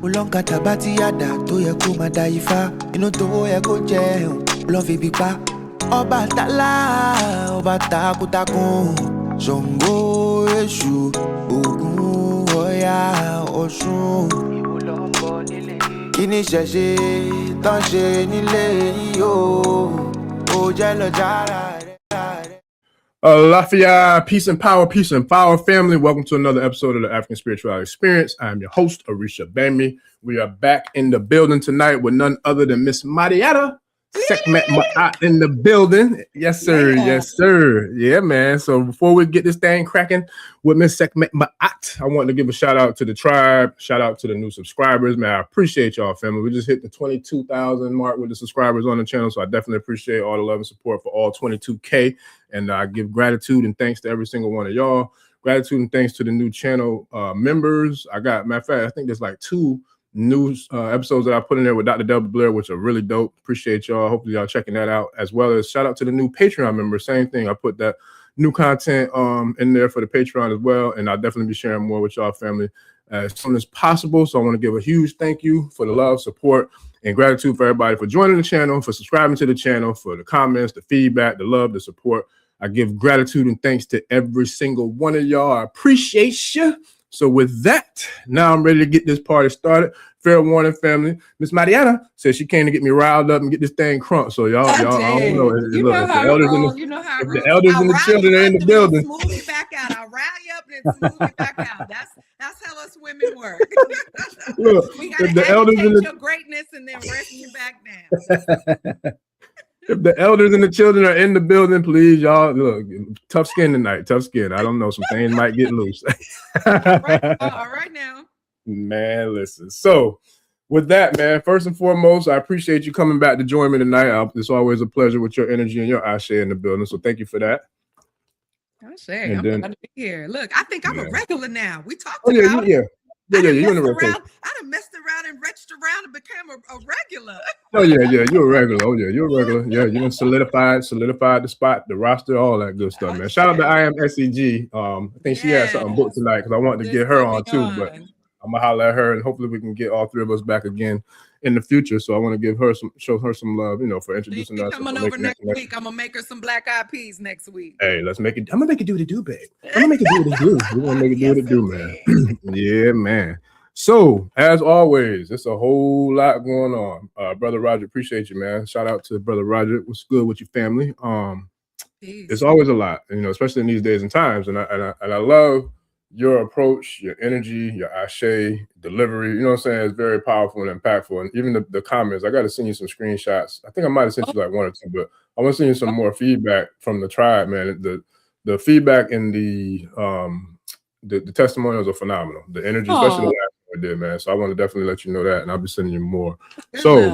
Ulonga tabati yada to ye kuma daifa. Inu to ye ko je love bipa. Oba tala, oba takutakun. Zongo eshu, ogun oya osun. Iwulombo nile. Kini sheshe, ton she nile yo. O jalo jara. Lafayette, peace and power family. Welcome to another episode of the African Spirituality Experience. I'm your host, Arisha Bami. We are back in the building tonight with none other than Miss Marietta Sekhmet Maat in the building. Yes, sir. Yeah. Yes, sir. Yeah, man. So before we get this thing cracking with Miss Sekhmet Maat, I want to give a shout out to the tribe. Shout out to the new subscribers, man. I appreciate y'all, family. We just hit the 22,000 mark with the subscribers on the channel, so I definitely appreciate all the love and support for all 22K. And I give gratitude and thanks to every single one of y'all. Gratitude and thanks to the new channel members. I got, matter of fact, I think there's like 2 new episodes that I put in there with Dr. Delbert Blair, which are really dope. Appreciate y'all. Hopefully y'all checking that out, as well as shout out to the new Patreon members. Same thing. I put that new content in there for the Patreon as well, and I'll definitely be sharing more with y'all, family, as soon as possible. So I want to give a huge thank you for the love, support, and gratitude for everybody for joining the channel, for subscribing to the channel, for the comments, the feedback, the love, the support. I give gratitude and thanks to every single one of y'all. I appreciate you. So with that, now I'm ready to get this party started. Fair warning, family. Miss Marietta said she came to get me riled up and get this thing crunk. So y'all, I don't know. If the elders and the children are in the building. Smooth you back out. I'll rile you up and smooth you back out. That's how us women work. Look, we gotta agitate your greatness and then rest you back down. If the elders and the children are in the building, please, y'all, look, tough skin tonight. Tough skin. I don't know. Some things might get loose. All right now. Man, listen. So with that, man, first and foremost, I appreciate you coming back to join me tonight. It's always a pleasure with your energy and your Ase in the building. So thank you for that. Ase, I'm glad to be here. Look, I think I'm a regular now. We talked about it. Yeah, you're in the rotation. I done messed around and reached around and became a regular. Oh yeah, you're a regular. Oh yeah, you're a regular. Yeah, you done solidified the spot, the roster, all that good stuff, man. Shout out to I Am SEG. I think she had something booked tonight because I wanted to get her on too, but I'm gonna holler at her and hopefully we can get all 3 of us back again in the future. So I want to show her some love, for introducing us. Coming over next week. I'm gonna make her some black eyed peas next week. Hey, let's make it. I'm gonna make it do what it do, babe. I'm gonna make it do what it do. We're gonna make it do what it do, man. Yeah, man. So as always, it's a whole lot going on. Brother Roger, appreciate you, man. Shout out to Brother Roger. What's good with your family? It's always a lot, especially in these days and times. And I love your approach, your energy, your Ase delivery. You know what I'm saying? It's very powerful and impactful. And even the comments, I got to send you some screenshots. I think I might have sent you like 1 or 2, but I want to send you some more feedback from the tribe, man. The feedback and the testimonials are phenomenal. The energy, especially the last one I did, man. So I want to definitely let you know that, and I'll be sending you more. So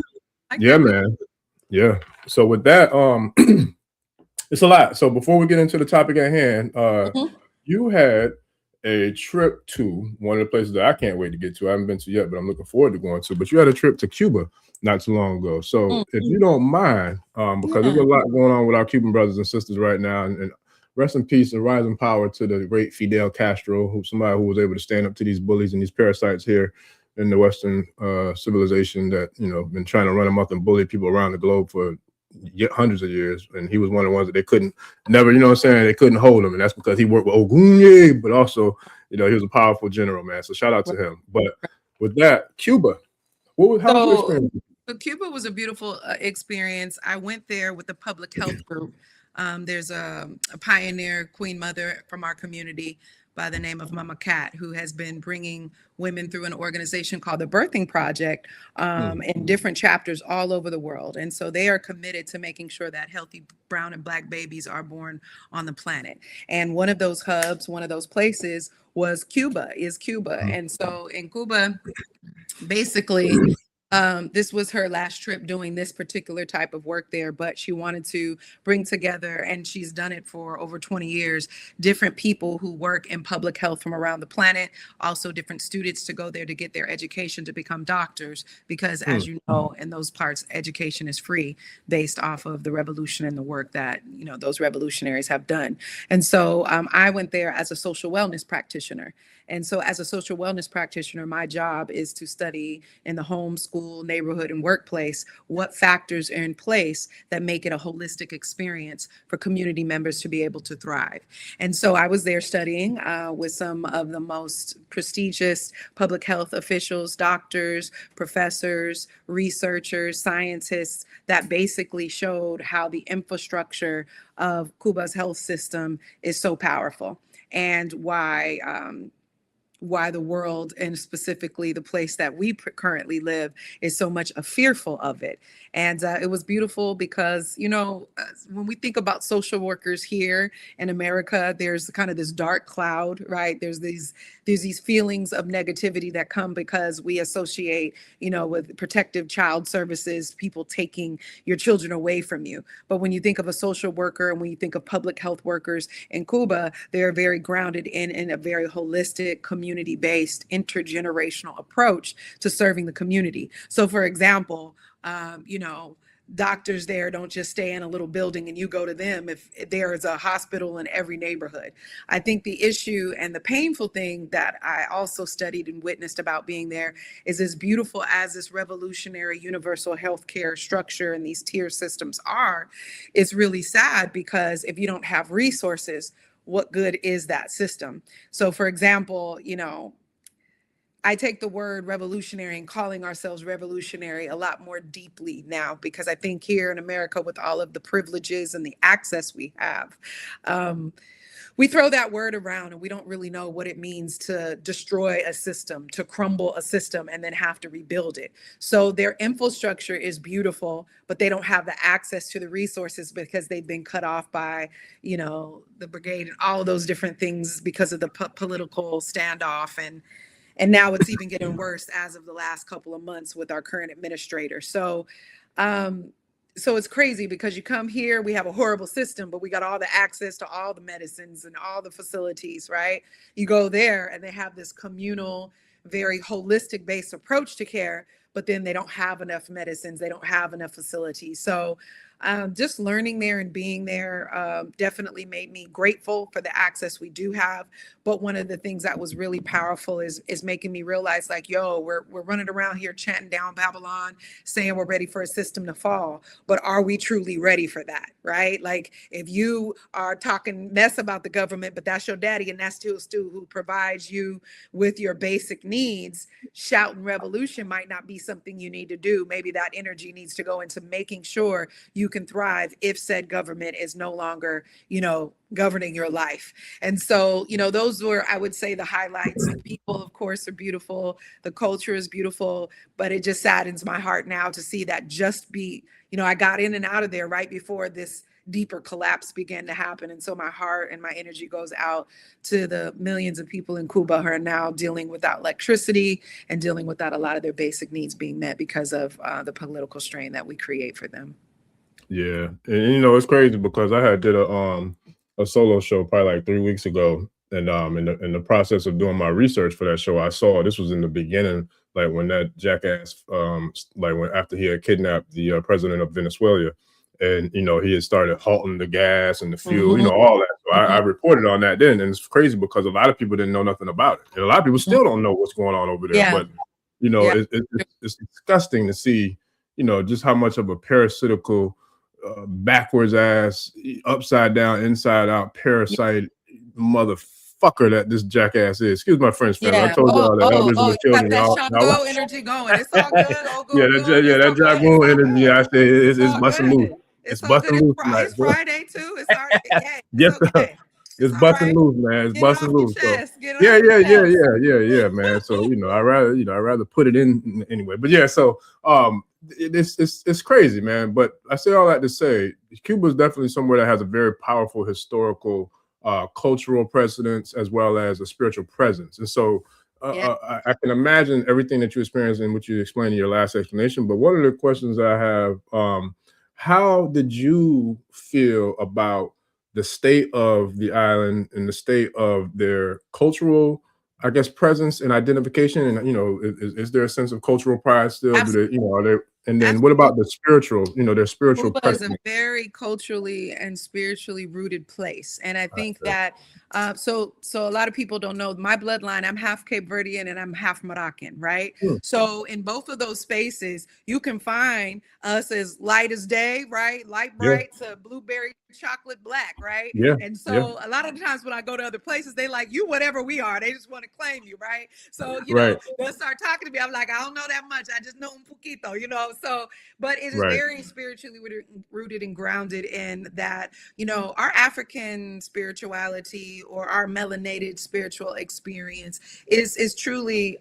yeah, man. Yeah. So with that, it's a lot. So before we get into the topic at hand, you had a trip to one of the places that I can't wait to get to. I haven't been to yet, but I'm looking forward to going to. But you had a trip to Cuba not too long ago. So if you don't mind, because there's a lot going on with our Cuban brothers and sisters right now, and rest in peace and rising power to the great Fidel Castro, somebody who was able to stand up to these bullies and these parasites here in the Western civilization that, been trying to run amok and bully people around the globe for hundreds of years. And he was one of the ones that they couldn't they couldn't hold him. And that's because he worked with Ogunye, but also, he was a powerful general, man. So shout out to him. But with that, Cuba, how was your experience? So Cuba was a beautiful experience. I went there with the public health group. There's a pioneer queen mother from our community by the name of Mama Cat, who has been bringing women through an organization called the Birthing Project in different chapters all over the world. And so they are committed to making sure that healthy brown and black babies are born on the planet. And one of those hubs, one of those places is Cuba. And so in Cuba, basically, this was her last trip doing this particular type of work there, but she wanted to bring together, and she's done it for over 20 years, different people who work in public health from around the planet, also different students to go there to get their education to become doctors, because as you know, in those parts, education is free based off of the revolution and the work that, those revolutionaries have done. And so I went there as a social wellness practitioner. And so as a social wellness practitioner, my job is to study in the home, school, neighborhood, and workplace what factors are in place that make it a holistic experience for community members to be able to thrive. And so I was there studying with some of the most prestigious public health officials, doctors, professors, researchers, scientists, that basically showed how the infrastructure of Cuba's health system is so powerful, and why the world, and specifically the place that we currently live, is so much fearful of it. And it was beautiful because, you know, when we think about social workers here in America, there's kind of this dark cloud, right? There's these feelings of negativity that come because we associate, you know, with protective child services, people taking your children away from you. But when you think of a social worker and when you think of public health workers in Cuba, they're very grounded in a very holistic, community-based, intergenerational approach to serving the community. So for example, you know, doctors there don't just stay in a little building and you go to them if there is a hospital in every neighborhood. I think the issue and the painful thing that I also studied and witnessed about being there is, as beautiful as this revolutionary universal healthcare structure and these tier systems are, it's really sad because if you don't have resources, what good is that system? So for example, you know, I take the word revolutionary and calling ourselves revolutionary a lot more deeply now, because I think here in America, with all of the privileges and the access we have, we throw that word around and we don't really know what it means to destroy a system, to crumble a system, and then have to rebuild it. So their infrastructure is beautiful, but they don't have the access to the resources because they've been cut off by, you know, the brigade and all those different things because of the political standoff. And now it's even getting worse as of the last couple of months with our current administrator. So it's crazy because you come here, we have a horrible system, but we got all the access to all the medicines and all the facilities, right? You go there and they have this communal, very holistic based approach to care, but then they don't have enough medicines, they don't have enough facilities. So just learning there and being there definitely made me grateful for the access we do have. But one of the things that was really powerful is making me realize, like, yo, we're running around here chanting down Babylon, saying we're ready for a system to fall. But are we truly ready for that, right? Like, if you are talking mess about the government, but that's your daddy and that's still who provides you with your basic needs, shouting revolution might not be something you need to do. Maybe that energy needs to go into making sure you can thrive if said government is no longer, you know, governing your life. And so, you know, those were, I would say, the highlights. The people, of course, are beautiful. The culture is beautiful, but it just saddens my heart now to see that just be, you know, I got in and out of there right before this deeper collapse began to happen. And so my heart and my energy goes out to the millions of people in Cuba who are now dealing without electricity and dealing without a lot of their basic needs being met because of the political strain that we create for them. Yeah, and you know, it's crazy because I did a solo show probably like 3 weeks ago, and in the process of doing my research for that show, I saw this was in the beginning, like when that jackass like when after he had kidnapped the president of Venezuela, and you know, he had started halting the gas and the fuel, you know, all that. So I reported on that then, and it's crazy because a lot of people didn't know nothing about it, and a lot of people still don't know what's going on over there. Yeah. But you know, Yeah. it's disgusting to see, you know, just how much of a parasitical, backwards ass, upside down, inside out, parasite motherfucker that this jackass is. Excuse my French, family. I told y'all that elders and you got children. that Shango energy going. It's all good. All good. That dragoon energy. I say it's busting loose. It's busting loose tonight. It's Friday too. It's already, yeah, Yes, it's okay. It's busting loose, man. It's busting loose. So. Yeah, man. So you know, I rather put it in anyway. But yeah, so it's crazy, man. But I say all that to say, Cuba is definitely somewhere that has a very powerful historical, cultural precedence as well as a spiritual presence. And so I can imagine everything that you experienced and what you explained in your last explanation. But one of the questions I have, how did you feel about the state of the island and the state of their cultural, I guess, presence and identification? And, you know, is there a sense of cultural pride still? Absolutely. Do they, you know, are they, and then what about the spiritual, you know, their spiritual Cuba presence? is a very culturally and spiritually rooted place. And I think that So a lot of people don't know my bloodline. I'm half Cape Verdean and I'm half Moroccan, right? Hmm. So in both of those spaces, you can find us as light as day, right? Light Yeah. bright to blueberry chocolate black, right? Yeah. And Yeah. so a lot of the times when I go to other places, they like you whatever we are. They just want to claim you, right? So you Right. know, they'll start talking to me. I'm like, I don't know that much. I just know un poquito, you know. So, but it is Right. very spiritually rooted and grounded in that, you know, our African spirituality or our melanated spiritual experience is truly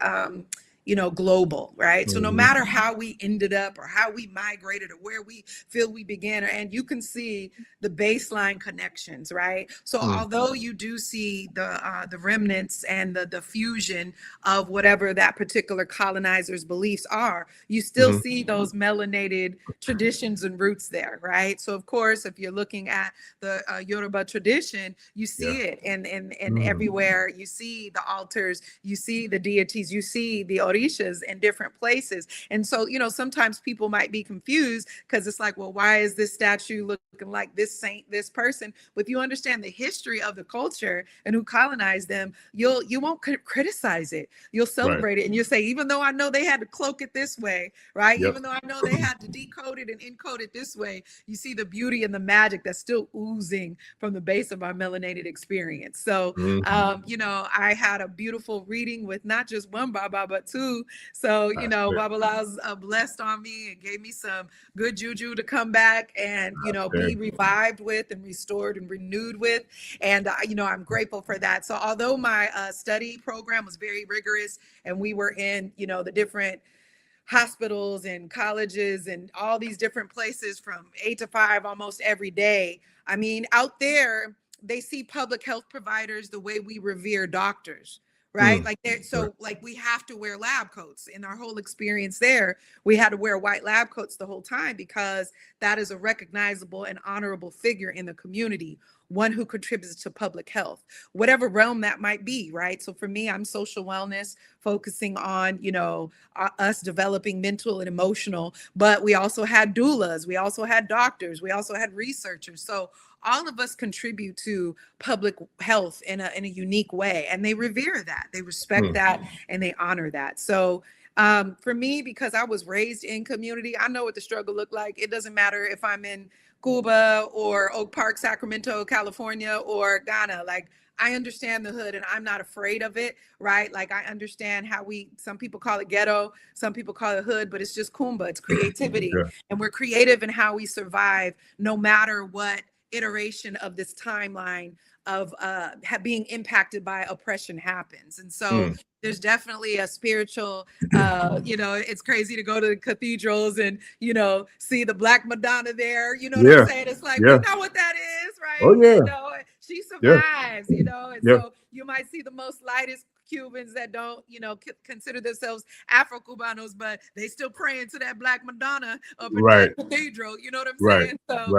you know, global, right? So no Mhm. matter how we ended up or how we migrated or where we feel we began, and you can see the baseline connections, right? So although you do see the remnants and the fusion of whatever that particular colonizer's beliefs are, you still Mhm. see those melanated traditions and roots there, right? So of course, if you're looking at the Yoruba tradition, you see it in everywhere. You see the altars, you see the deities, you see the orishas in different places. And so, you know, sometimes people might be confused because it's like, well, why is this statue looking like this saint, this person? But if you understand the history of the culture and who colonized them, you won't criticize it. You'll celebrate it, and you'll say, even though I know they had to cloak it this way, right? Yep. Even though I know they had to decode it and encode it this way, you see the beauty and the magic that's still oozing from the base of our melanated experience. So, you know, I had a beautiful reading with not just one Baba, but two. So, you know, Baba Lao's blessed on me and gave me some good juju to come back and, you know, be revived with and restored and renewed with. And, you know, I'm grateful for that. So although my study program was very rigorous and we were in, you know, the different hospitals and colleges and all these different places from 8 to 5 almost every day. I mean, out there, they see public health providers the way we revere doctors, right? Like so like we have to wear lab coats. In our whole experience there, we had to wear white lab coats the whole time because that is a recognizable and honorable figure in the community, one who contributes to public health, whatever realm that might be, right? So for me, I'm social wellness, focusing on, you know, us developing mental and emotional, but we also had doulas, we also had doctors, we also had researchers. So all of us contribute to public health in a unique way, and they revere that, they respect that, and they honor that. So for me, because I was raised in community, I know what the struggle looked like. It doesn't matter if I'm in Cuba or Oak Park, Sacramento, California, or Ghana. Like, I understand the hood and I'm not afraid of it, right? Like, I understand how some people call it ghetto, some people call it hood, but it's just Kumba, it's creativity. And we're creative in how we survive no matter what iteration of this timeline of being impacted by oppression happens. And so there's definitely a spiritual, you know, it's crazy to go to the cathedrals and, you know, see the Black Madonna there. You know what I'm saying? It's like, we know what that is, right? Oh, yeah. You know, she survives, you know, and so you might see the most lightest Cubans that don't, you know, consider themselves Afro-Cubanos, but they still praying to that Black Madonna up in that cathedral. You know what I'm saying? So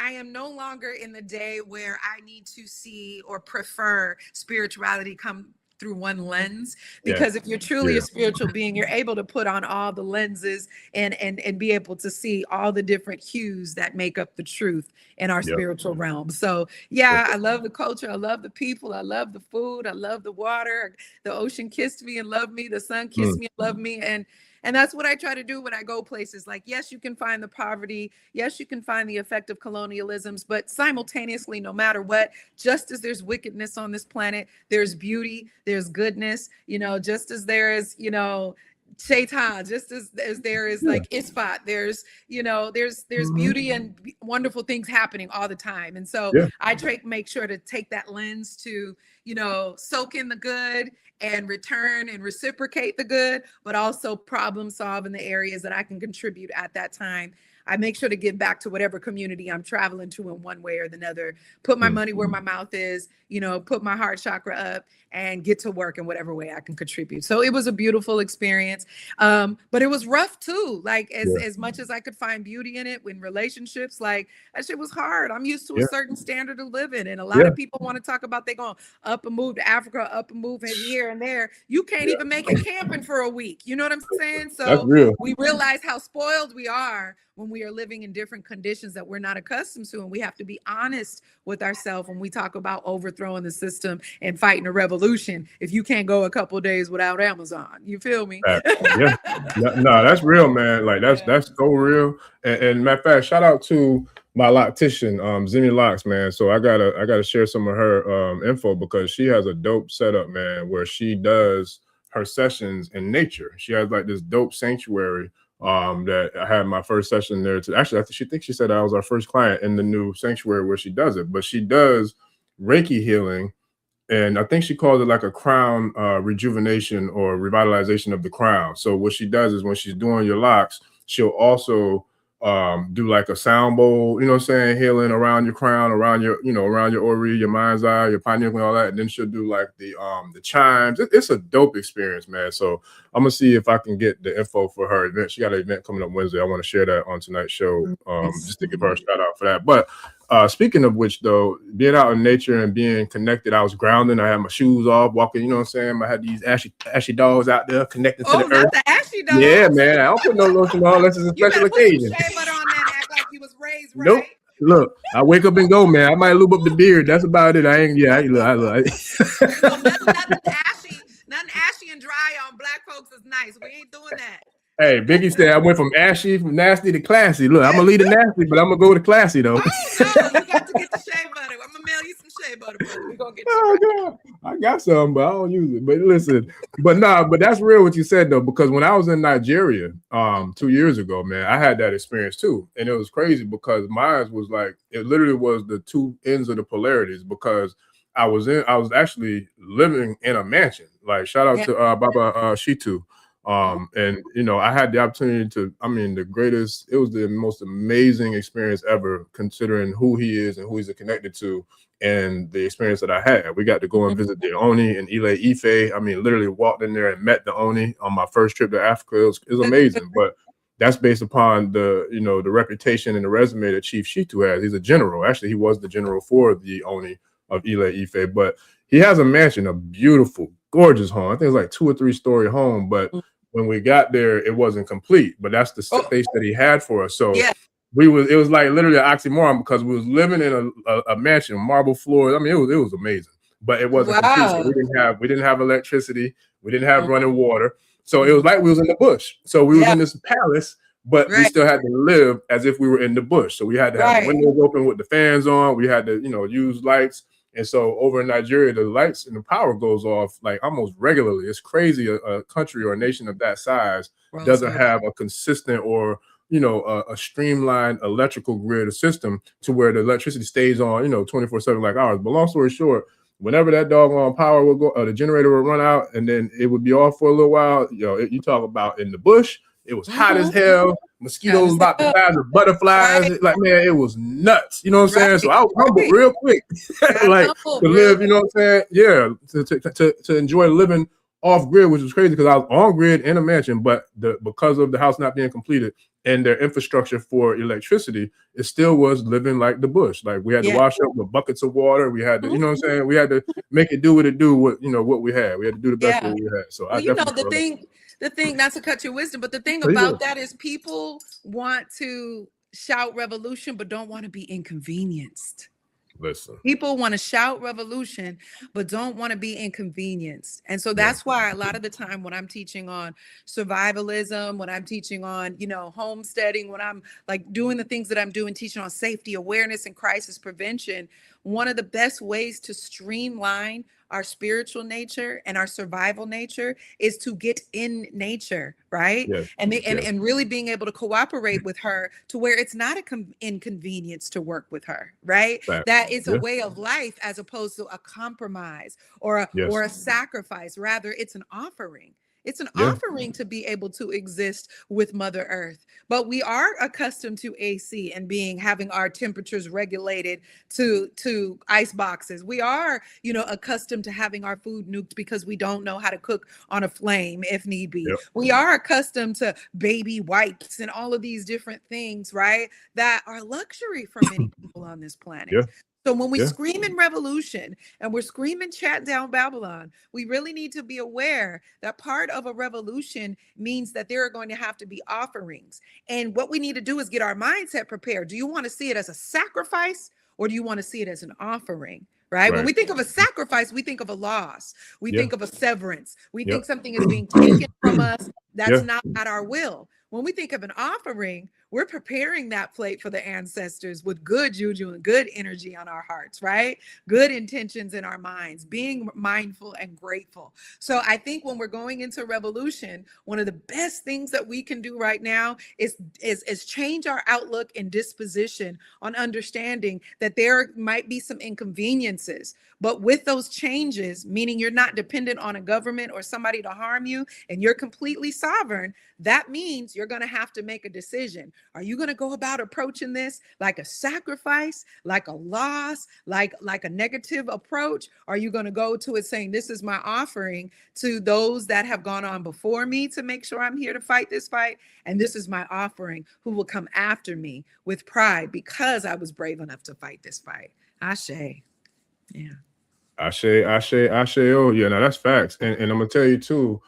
I am no longer in the day where I need to see or prefer spirituality come through one lens, because if you're truly a spiritual being, you're able to put on all the lenses and be able to see all the different hues that make up the truth in our spiritual realm. So yeah, I love the culture, I love the people, I love the food, I love the water. The ocean kissed me and loved me, the sun kissed me and loved me, and that's what I try to do when I go places. Like, yes, you can find the poverty. Yes, you can find the effect of colonialisms, but simultaneously, no matter what, just as there's wickedness on this planet, there's beauty, there's goodness, you know, just as there is, you know, Shaitan, just as there is like Ispat, there's, you know, there's beauty and wonderful things happening all the time. And so I make sure to take that lens to, you know, soak in the good and return and reciprocate the good, but also problem solve in the areas that I can contribute at that time. I make sure to give back to whatever community I'm traveling to in one way or the other, put my money where my mouth is, you know, put my heart chakra up and get to work in whatever way I can contribute. So it was a beautiful experience. But it was rough too. Like as much as I could find beauty in it in relationships, like that shit was hard. I'm used to a certain standard of living. And a lot of people want to talk about they going up and move to Africa, up and move here and there. You can't even make it camping for a week. You know what I'm saying? So we realize how spoiled we are when we we are living in different conditions that we're not accustomed to. And we have to be honest with ourselves when we talk about overthrowing the system and fighting a revolution. If you can't go a couple of days without Amazon, you feel me? Yeah, no, that's real, man. Like that's so real. And matter of fact, shout out to my loctician, Zimmy Locks, man. So I gotta share some of her info because she has a dope setup, man, where she does her sessions in nature. She has like this dope sanctuary that I had my first session there. Actually, she said I was our first client in the new sanctuary where she does it, but she does Reiki healing. And I think she calls it like a crown rejuvenation or revitalization of the crown. So what she does is when she's doing your locks, she'll also do like a sound bowl, you know what I'm saying, healing around your crown, around your, around your ori, your mind's eye, your pineal, and all that. And then she'll do like the chimes. It's a dope experience, man. So I'm gonna see if I can get the info for her event. She got an event coming up Wednesday. I want to share that on tonight's show, just to give her a shout out for that. But speaking of which, though, being out in nature and being connected, I was grounding. I had my shoes off, walking. You know what I'm saying? I had these ashy dogs out there connected to the earth. Not the ashy dogs. Yeah, man. I don't put no lotion on unless it's a special occasion. Shea butter on that and act like you was raised right. Nope. Look, I wake up and go, man. I might lube up the beard. That's about it. I ain't. Yeah, I look. Nothing ashy and dry on black folks is nice. We ain't doing that. Hey, Biggie said I went from nasty to classy. Look, I'm gonna leave the nasty, but I'm gonna go to classy though. Oh, no, you got to get the shea butter. I'm gonna mail you some shea butter. We're gonna get you. God. I got some, but I don't use it. But listen, but that's real what you said though, because when I was in Nigeria 2 years ago, man, I had that experience too. And it was crazy because mine was like, it literally was the two ends of the polarities because I was actually living in a mansion. Like shout out to Baba Shitu. And I had the opportunity to, it was the most amazing experience ever considering who he is and who he's connected to and the experience that I had. We got to go and visit the Oni and Ile Ife. Literally walked in there and met the Oni on my first trip to Africa. It was amazing, but that's based upon the reputation and the resume that Chief Shitu has. He's a general. Actually, he was the general for the Oni of Ile Ife, but he has a mansion, a beautiful, gorgeous home. I think it's like 2 or 3 story home, but when we got there, it wasn't complete, but that's the space that he had for us. So it was like literally an oxymoron because we was living in a mansion, marble floors. It was amazing, but it wasn't complete. So we didn't have electricity. We didn't have running water. So it was like we was in the bush. So we was in this palace, but we still had to live as if we were in the bush. So we had to have the windows open with the fans on. We had to, use lights. And so over in Nigeria, the lights and the power goes off like almost regularly. It's crazy. A country or a nation of that size doesn't have a consistent or, a streamlined electrical grid system to where the electricity stays on, 24/7 like ours. But long story short, whenever that doggone power would go, the generator would run out and then it would be off for a little while. You talk about in the bush, it was hot as hell. Mosquitoes about the size of butterflies. Like, man, it was nuts. You know what I'm saying? So I was humbled real quick. Like to live, you know what I'm saying? Yeah, to enjoy living off grid, which was crazy because I was on grid in a mansion, but because of the house not being completed and their infrastructure for electricity, it still was living like the bush. Like we had to wash up with buckets of water. We had to, you know what I'm saying? We had to make it do what it do. What we had. We had to do the best what we had. So the thing, not to cut your wisdom, but the thing about that is people want to shout revolution, but don't want to be inconvenienced. Listen, people want to shout revolution, but don't want to be inconvenienced. And so that's why a lot of the time when I'm teaching on survivalism, when I'm teaching on, homesteading, when I'm like doing the things that I'm doing, teaching on safety, awareness, and crisis prevention, one of the best ways to streamline our spiritual nature and our survival nature is to get in nature, right? Yes. And really being able to cooperate with her to where it's not an inconvenience to work with her, right? That it's a way of life as opposed to a compromise or a sacrifice. Rather, it's an offering. It's an offering to be able to exist with Mother Earth. But we are accustomed to AC and having our temperatures regulated to ice boxes. We are, accustomed to having our food nuked because we don't know how to cook on a flame if need be. We are accustomed to baby wipes and all of these different things, right? That are luxury for many people on this planet. So when we scream in revolution and we're screaming chat down Babylon, we really need to be aware that part of a revolution means that there are going to have to be offerings. And what we need to do is get our mindset prepared. Do you want to see it as a sacrifice, or do you want to see it as an offering? Right? When we think of a sacrifice, we think of a loss. We think of a severance. We think something is being taken from us that's not at our will. When we think of an offering, we're preparing that plate for the ancestors with good juju and good energy on our hearts, right? Good intentions in our minds, being mindful and grateful. So I think when we're going into revolution, one of the best things that we can do right now is change our outlook and disposition on understanding that there might be some inconveniences. But with those changes, meaning you're not dependent on a government or somebody to harm you, and you're completely sovereign, that means you're going to have to make a decision. Are you going to go about approaching this like a sacrifice, like a loss, like a negative approach? Are you going to go to it saying, this is my offering to those that have gone on before me to make sure I'm here to fight this fight? And this is my offering who will come after me with pride because I was brave enough to fight this fight. Ashe. Yeah. Ashe. Oh, yeah. Now that's facts. And I'm going to tell you too,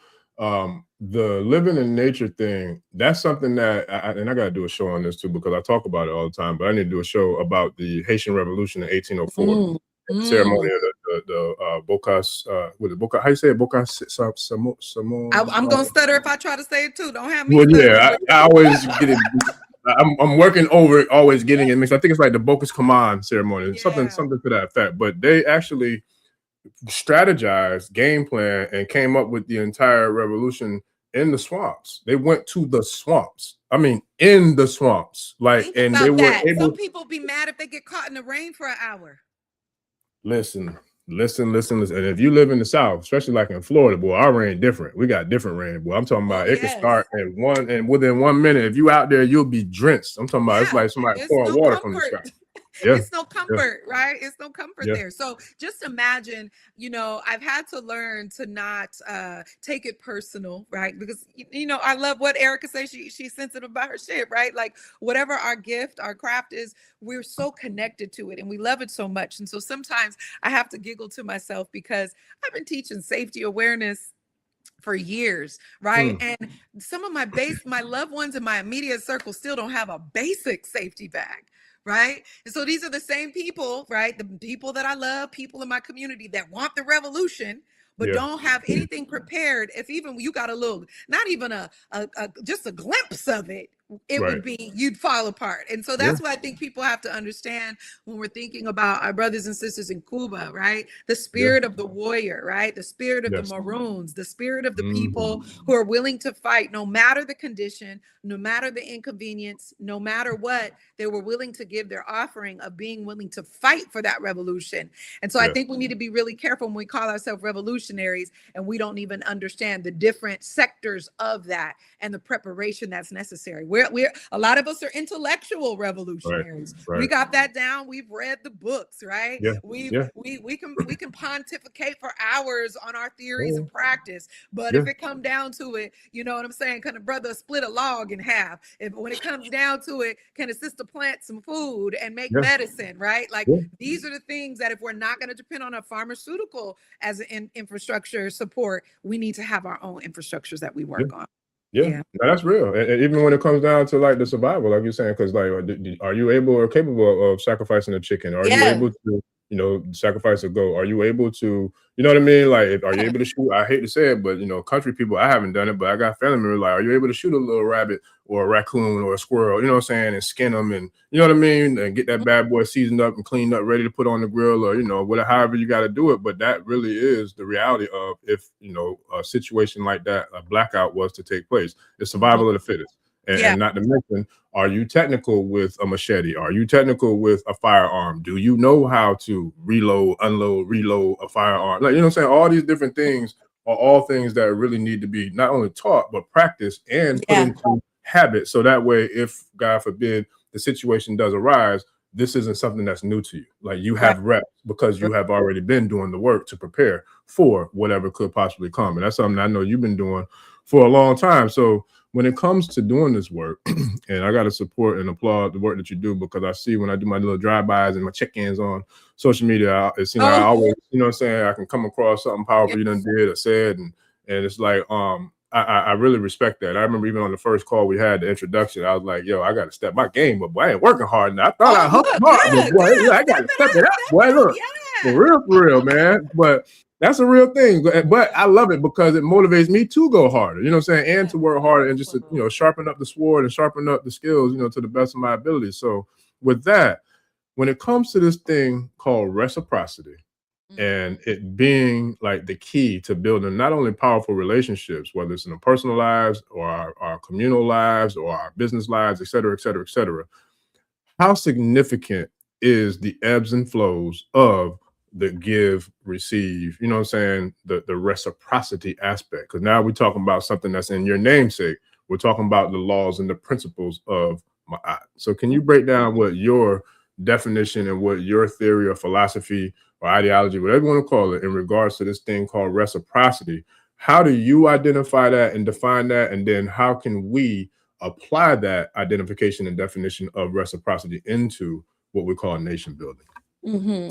the living in nature thing, that's something that I got to do a show on this too, because I talk about it all the time, but I need to do a show about the Haitian Revolution in 1804. Ceremony of the Bocas, with the Bocas, how you say it? Bocas Samo. I'm going to stutter if I try to say it too. Don't have me. Well, yeah, I always get it. I'm working over it, always getting it mixed. I think it's like the Bocas Command ceremony, something to that effect. But they actually strategized, game plan, and came up with the entire revolution in the swamps. They went to the swamps. I mean, in the swamps. Like, and they were able. Some people be mad if they get caught in the rain for an hour. Listen. And if you live in the South, especially like in Florida, boy, our rain different. We got different rain, boy. I'm talking about it can start and within 1 minute. If you out there, you'll be drenched. I'm talking about it's like somebody pouring water from the sky. It's no comfort, right? It's no comfort there. So just imagine, I've had to learn to not take it personal, right? Because, I love what Erica says. She's sensitive about her shit, right? Like whatever our gift, our craft is, we're so connected to it and we love it so much. And so sometimes I have to giggle to myself because I've been teaching safety awareness for years, right? And some of my loved ones in my immediate circle still don't have a basic safety bag. Right. And so these are the same people, right? The people that I love, people in my community that want the revolution, but don't have anything prepared. If even you got a little, not even just a glimpse of it, it would be, you'd fall apart. And so that's what I think people have to understand when we're thinking about our brothers and sisters in Cuba, right? The spirit of the warrior, right? The spirit of the Maroons, the spirit of the people who are willing to fight no matter the condition, no matter the inconvenience, no matter what, they were willing to give their offering of being willing to fight for that revolution. And so I think we need to be really careful when we call ourselves revolutionaries and we don't even understand the different sectors of that and the preparation that's necessary. We're a lot of us are intellectual revolutionaries. We got that down. We've read the books, right? We can pontificate for hours on our theories and practice. But if it comes down to it, you know what I'm saying? Can a brother split a log in half? When it comes down to it, can a sister plant some food and make medicine, right? Like these are the things that if we're not going to depend on a pharmaceutical as an infrastructure support, we need to have our own infrastructures that we work on. No, that's real. And even when it comes down to like the survival, like you're saying, because like, are you able or capable of sacrificing a chicken? Are you able to, sacrifice a goat? Are you able to, you know what I mean? Like, are you able to shoot? I hate to say it, but country people, I haven't done it, but I got family members like, are you able to shoot a little rabbit or a raccoon or a squirrel? You know what I'm saying? And skin them, and you know what I mean? And get that bad boy seasoned up and cleaned up, ready to put on the grill, or whatever, however you got to do it. But that really is the reality of if a situation like that, a blackout was to take place. It's survival of the fittest. And not to mention, are you technical with a machete? Are you technical with a firearm? Do you know how to reload, unload, reload a firearm? Like, you know what I'm saying? All these different things are all things that really need to be not only taught, but practiced and put into habit. So that way, if God forbid the situation does arise, this isn't something that's new to you. Like you have reps because you have already been doing the work to prepare for whatever could possibly come. And that's something I know you've been doing for a long time. So when it comes to doing this work, and I got to support and applaud the work that you do, because I see when I do my little drive-bys and my check-ins on social media, it seems like I always, you know what I'm saying, I can come across something powerful you done did or said, and it's like, I really respect that. I remember even on the first call we had, the introduction, I was like, yo, I got to step my game up, boy. I ain't working hard now. I thought I hustled hard, but boy, I got to step it up, boy. Look, for real, man. But that's a real thing. But I love it because it motivates me to go harder, you know what I'm saying? And to work harder and just to, you know, sharpen up the sword and sharpen up the skills, you know, to the best of my ability. So with that, when it comes to this thing called reciprocity, and it being like the key to building not only powerful relationships, whether it's in our personal lives or our communal lives or our business lives, et cetera, et cetera, et cetera, how significant is the ebbs and flows of the give, receive, you know what I'm saying, the reciprocity aspect? Because now we're talking about something that's in your namesake. We're talking about the laws and the principles of Ma'at. So can you break down what your definition and what your theory or philosophy or ideology, whatever you want to call it, in regards to this thing called reciprocity? How do you identify that and define that? And then how can we apply that identification and definition of reciprocity into what we call nation building? When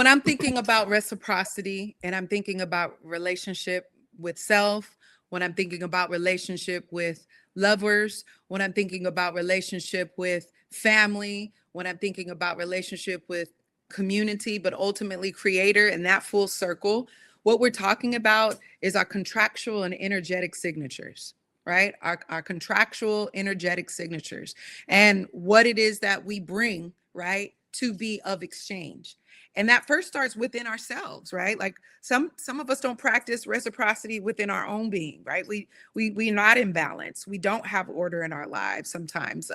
I'm thinking about reciprocity and I'm thinking about relationship with self, when I'm thinking about relationship with lovers, when I'm thinking about relationship with family, when I'm thinking about relationship with community, but ultimately creator, and that full circle, what we're talking about is our contractual and energetic signatures, right? Our contractual energetic signatures and what it is that we bring, right, to be of exchange. And that first starts within ourselves, right? Like some of us don't practice reciprocity within our own being, right? We're not in balance. We don't have order in our lives sometimes.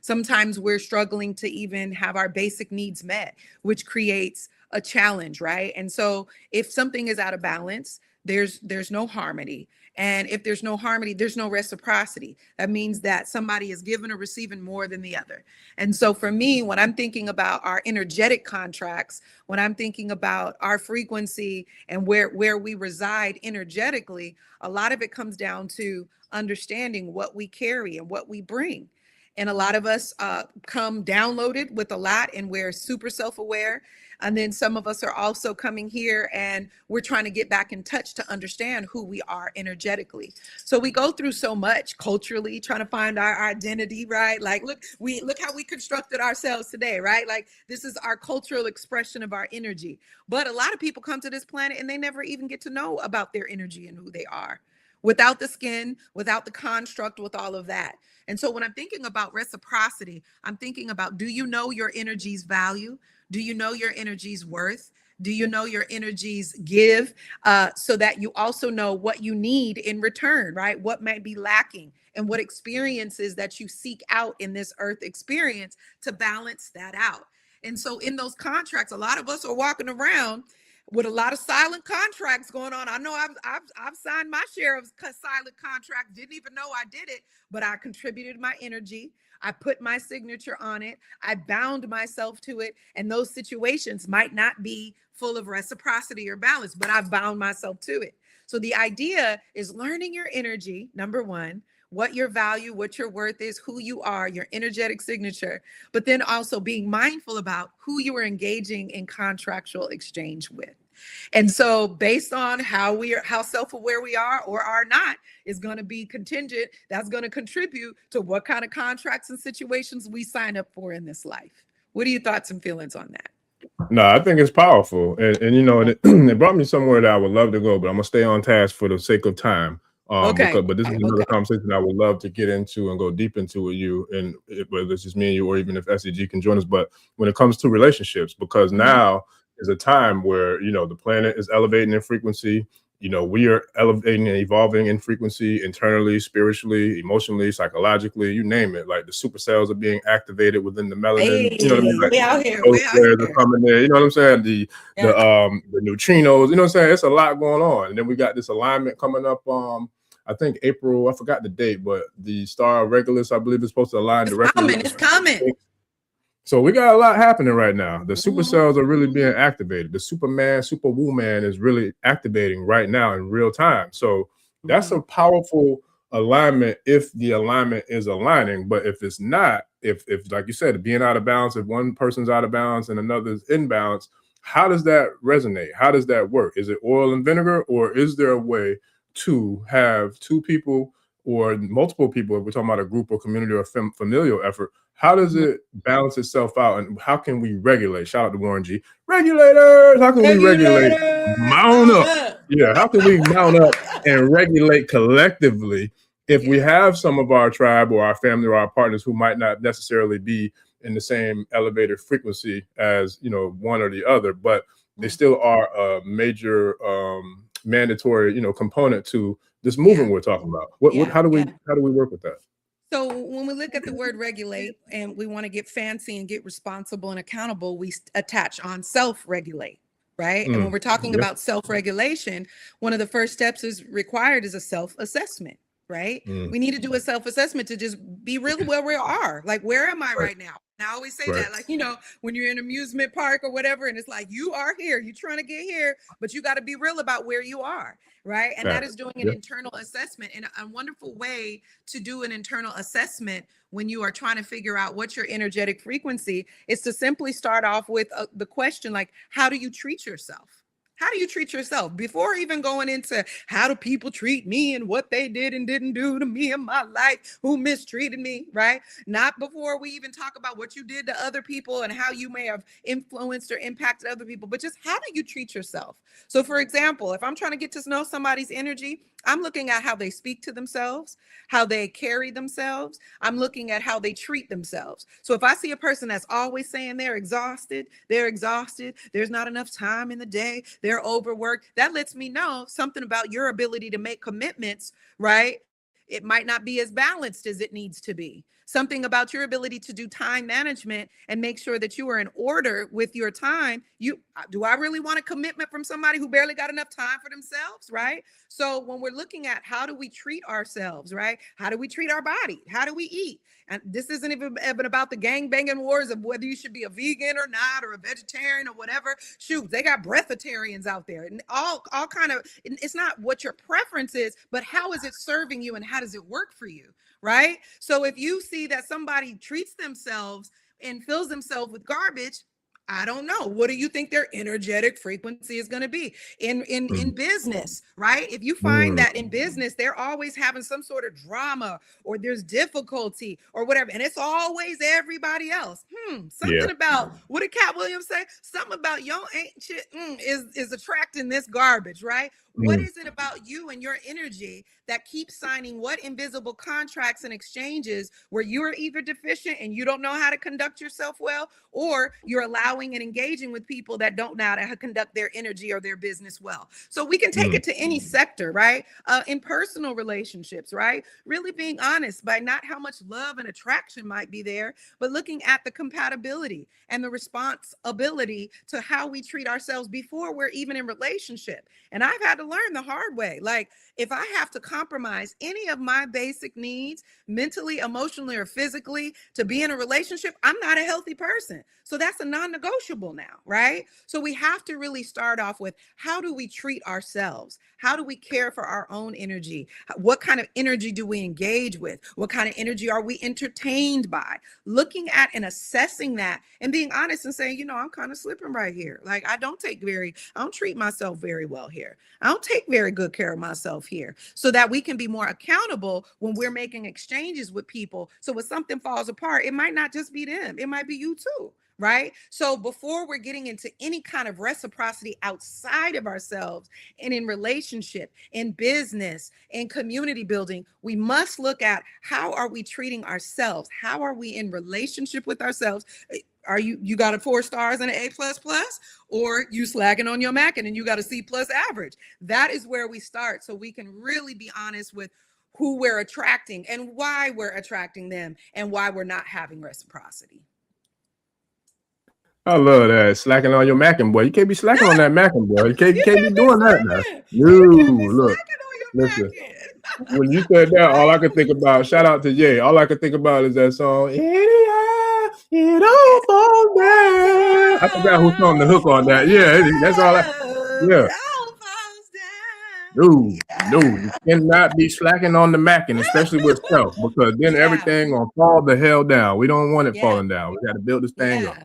Sometimes we're struggling to even have our basic needs met, which creates a challenge, right? And so if something is out of balance, there's no harmony. And if there's no harmony, there's no reciprocity. That means that somebody is giving or receiving more than the other. And so for me, when I'm thinking about our energetic contracts, when I'm thinking about our frequency and where we reside energetically, a lot of it comes down to understanding what we carry and what we bring. And a lot of us come downloaded with a lot, and we're super self-aware. And then some of us are also coming here and we're trying to get back in touch to understand who we are energetically. So we go through so much culturally trying to find our identity, right? Like, look how we constructed ourselves today, right? Like this is our cultural expression of our energy. But a lot of people come to this planet and they never even get to know about their energy and who they are, without the skin, without the construct, with all of that. And so when I'm thinking about reciprocity, I'm thinking about, do you know your energy's value? Do you know your energy's worth? Do you know your energy's give? So that you also know what you need in return, right? What might be lacking and what experiences that you seek out in this earth experience to balance that out. And so in those contracts, a lot of us are walking around with a lot of silent contracts going on. I know I've signed my share of silent contracts, didn't even know I did it, but I contributed my energy. I put my signature on it. I bound myself to it. And those situations might not be full of reciprocity or balance, but I've bound myself to it. So the idea is learning your energy, number one, what your value, what your worth is, who you are, your energetic signature, but then also being mindful about who you are engaging in contractual exchange with. And so based on how self-aware we are or are not is going to be contingent. That's going to contribute to what kind of contracts and situations we sign up for in this life. What are your thoughts and feelings on that? No, I think it's powerful. And you know, it brought me somewhere that I would love to go, but I'm going to stay on task for the sake of time. But this is another conversation I would love to get into and go deep into with you, and whether it's just me and you, or even if SEG can join us. But when it comes to relationships, because now is a time where, you know, the planet is elevating in frequency. You know, we are elevating and evolving in frequency internally, spiritually, emotionally, psychologically, you name it. Like the super cells are being activated within the melanin. You know what I mean? Like, we out here. Are coming there. You know what I'm saying? The neutrinos. You know what I'm saying? It's a lot going on. And then we got this alignment coming up. I think April. I forgot the date, but the star Regulus, I believe, is supposed to align directly. It's coming. So we got a lot happening right now. The super cells are really being activated. The Superman, Superwoman is really activating right now in real time. So That's a powerful alignment if the alignment is aligning. But if it's not, if like you said, being out of balance, if one person's out of balance and another's in balance, how does that resonate? How does that work? Is it oil and vinegar, or is there a way to have two people or multiple people, if we're talking about a group or community or familial effort, how does it balance itself out, and how can we regulate? Shout out to Warren G. Regulators, how can we regulate? Mount up. Yeah, how can we mount up and regulate collectively if we have some of our tribe or our family or our partners who might not necessarily be in the same elevated frequency as, you know, one or the other, but they still are a major mandatory, you know, component to this movement we're talking about. How do we work with that? So when we look at the word regulate and we want to get fancy and get responsible and accountable, we attach on self-regulate, right? And when we're talking about self-regulation, one of the first steps is required is a self-assessment, right? We need to do a self-assessment to just be real where we are. Like, where am I right now? And I always say that, like, you know, when you're in an amusement park or whatever, and it's like, you are here, you're trying to get here, but you got to be real about where you are, right? And that is doing an internal assessment. And a wonderful way to do an internal assessment when you are trying to figure out what's your energetic frequency is to simply start off with the question, like, how do you treat yourself? How do you treat yourself before even going into how do people treat me and what they did and didn't do to me in my life, who mistreated me, right? Not before we even talk about what you did to other people and how you may have influenced or impacted other people, but just how do you treat yourself? So for example, if I'm trying to get to know somebody's energy, I'm looking at how they speak to themselves, how they carry themselves. I'm looking at how they treat themselves. So if I see a person that's always saying they're exhausted, there's not enough time in the day, they're overworked, that lets me know something about your ability to make commitments, right? It might not be as balanced as it needs to be. Something about your ability to do time management and make sure that you are in order with your time. Do I really want a commitment from somebody who barely got enough time for themselves, right? So when we're looking at how do we treat ourselves, right? How do we treat our body? How do we eat? And this isn't even about the gangbanging wars of whether you should be a vegan or not, or a vegetarian or whatever. Shoot, they got breatharians out there, and all kind of, it's not what your preference is, but how is it serving you and how does it work for you, right? So if you see that somebody treats themselves and fills themselves with garbage, I don't know. What do you think their energetic frequency is going to be in business, right? If you find that in business, they're always having some sort of drama or there's difficulty or whatever, and it's always everybody else. Something about, what did Cat Williams say? Something about your ain't shit is attracting this garbage, right? What is it about you and your energy that keeps signing what invisible contracts and exchanges where you're either deficient and you don't know how to conduct yourself well, or you're allowing and engaging with people that don't know how to conduct their energy or their business well? So we can take it to any sector, right? In personal relationships, right? Really being honest by not how much love and attraction might be there, but looking at the compatibility and the responsibility to how we treat ourselves before we're even in relationship. And I've had to learn the hard way. Like, if I have to compromise any of my basic needs, mentally, emotionally, or physically, to be in a relationship, I'm not a healthy person. So that's a non-negotiable now, right? So we have to really start off with, how do we treat ourselves? How do we care for our own energy? What kind of energy do we engage with? What kind of energy are we entertained by? Looking at and assessing that and being honest and saying, you know, I'm kind of slipping right here. Like, I don't treat myself very well here. I don't take very good care of myself here, so that we can be more accountable when we're making exchanges with people. So when something falls apart, it might not just be them, it might be you too. Right? So before we're getting into any kind of reciprocity outside of ourselves and in relationship, in business, in community building, we must look at, how are we treating ourselves? How are we in relationship with ourselves? Are you got a 4 stars and an A++, or you slacking on your Mac and you got a C+ average? That is where we start, so we can really be honest with who we're attracting and why we're attracting them and why we're not having reciprocity. I love that. Slacking on your Mackin', boy. You can't be slacking on that Mackin', boy. You can't be doing that now. Look, listen. When you said that, all I could think about, shout out to Ye, all I could think about is that song, it all falls down. I forgot who sung the hook on that. Yeah, that's all. No, you cannot be slacking on the macking, especially with self, because then everything gonna fall the hell down. We don't want it falling down. We got to build this thing up.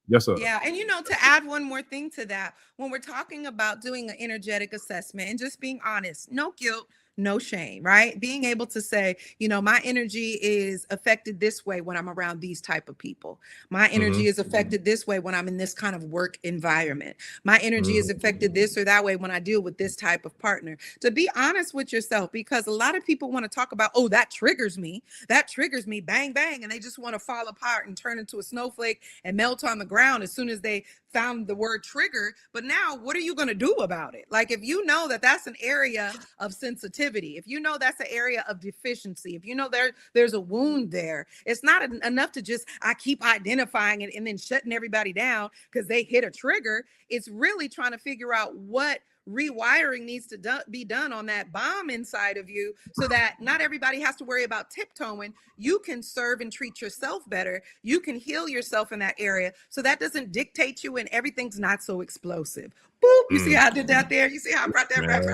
Yes, sir. Yeah. And to add one more thing to that, when we're talking about doing an energetic assessment and just being honest, no guilt, no shame, right? Being able to say, my energy is affected this way when I'm around these type of people. My energy is affected this way when I'm in this kind of work environment. My energy is affected this or that way when I deal with this type of partner. To be honest with yourself, because a lot of people want to talk about, oh, that triggers me, bang, bang. And they just want to fall apart and turn into a snowflake and melt on the ground as soon as they found the word trigger. But now what are you going to do about it? Like, if you know that that's an area of sensitivity, if you know that's an area of deficiency, if you know there's a wound there, it's not enough to just I keep identifying it and then shutting everybody down because they hit a trigger. It's really trying to figure out what rewiring needs to be done on that bomb inside of you, so that not everybody has to worry about tiptoeing. You can serve and treat yourself better. You can heal yourself in that area, so that doesn't dictate you and everything's not so explosive. Boop. You see how I did that there? You see how I brought that That's the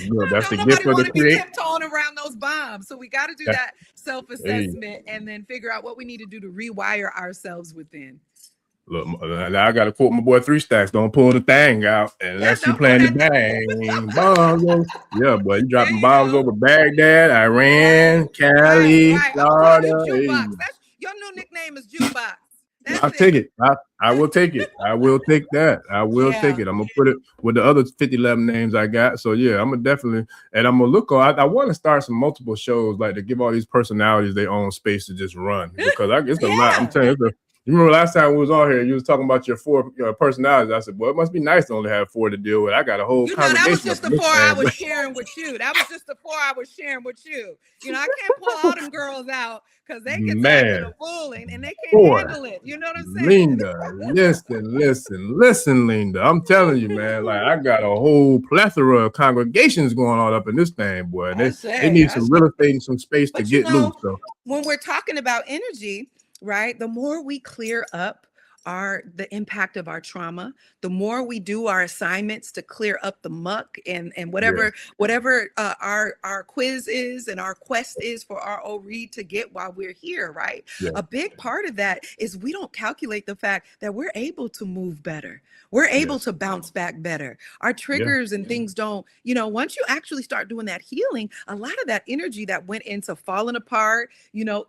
nobody gift of want the to be creator. tiptoeing around those bombs. So we got to do that self-assessment and then figure out what we need to do to rewire ourselves within. Look, now I got to quote my boy 3 Stacks. Don't pull the thing out unless you playing the bang bombs. Yeah, but you dropping bombs over Baghdad, Iran, Cali, Florida. Your new nickname is Jukebox. I'll take it. I will take it. I will take that. I will take it. I'm gonna put it with the other 11 names I got. So yeah, I'm gonna definitely, and I'm gonna look on. I want to start some multiple shows, like to give all these personalities their own space to just run, because I guess a lot. I'm telling you. You remember last time we was on here, you was talking about your 4 personalities. I said, well, it must be nice to only have 4 to deal with. I got a whole congregation. That was just the 4 I was sharing with you. I can't pull all them girls out because they get to a fool and they can't handle it. You know what I'm saying? Linda, listen, Linda. I'm telling you, man, like I got a whole plethora of congregations going on up in this thing, boy. They need some real estate and some space to get loose. So when we're talking about energy, right, the more we clear up the impact of our trauma, the more we do our assignments to clear up the muck and whatever our quiz is and our quest is for our read to get while we're here, right? A big part of that is we don't calculate the fact that we're able to move better. We're able to bounce back better. Our triggers and things don't, once you actually start doing that healing, a lot of that energy that went into falling apart,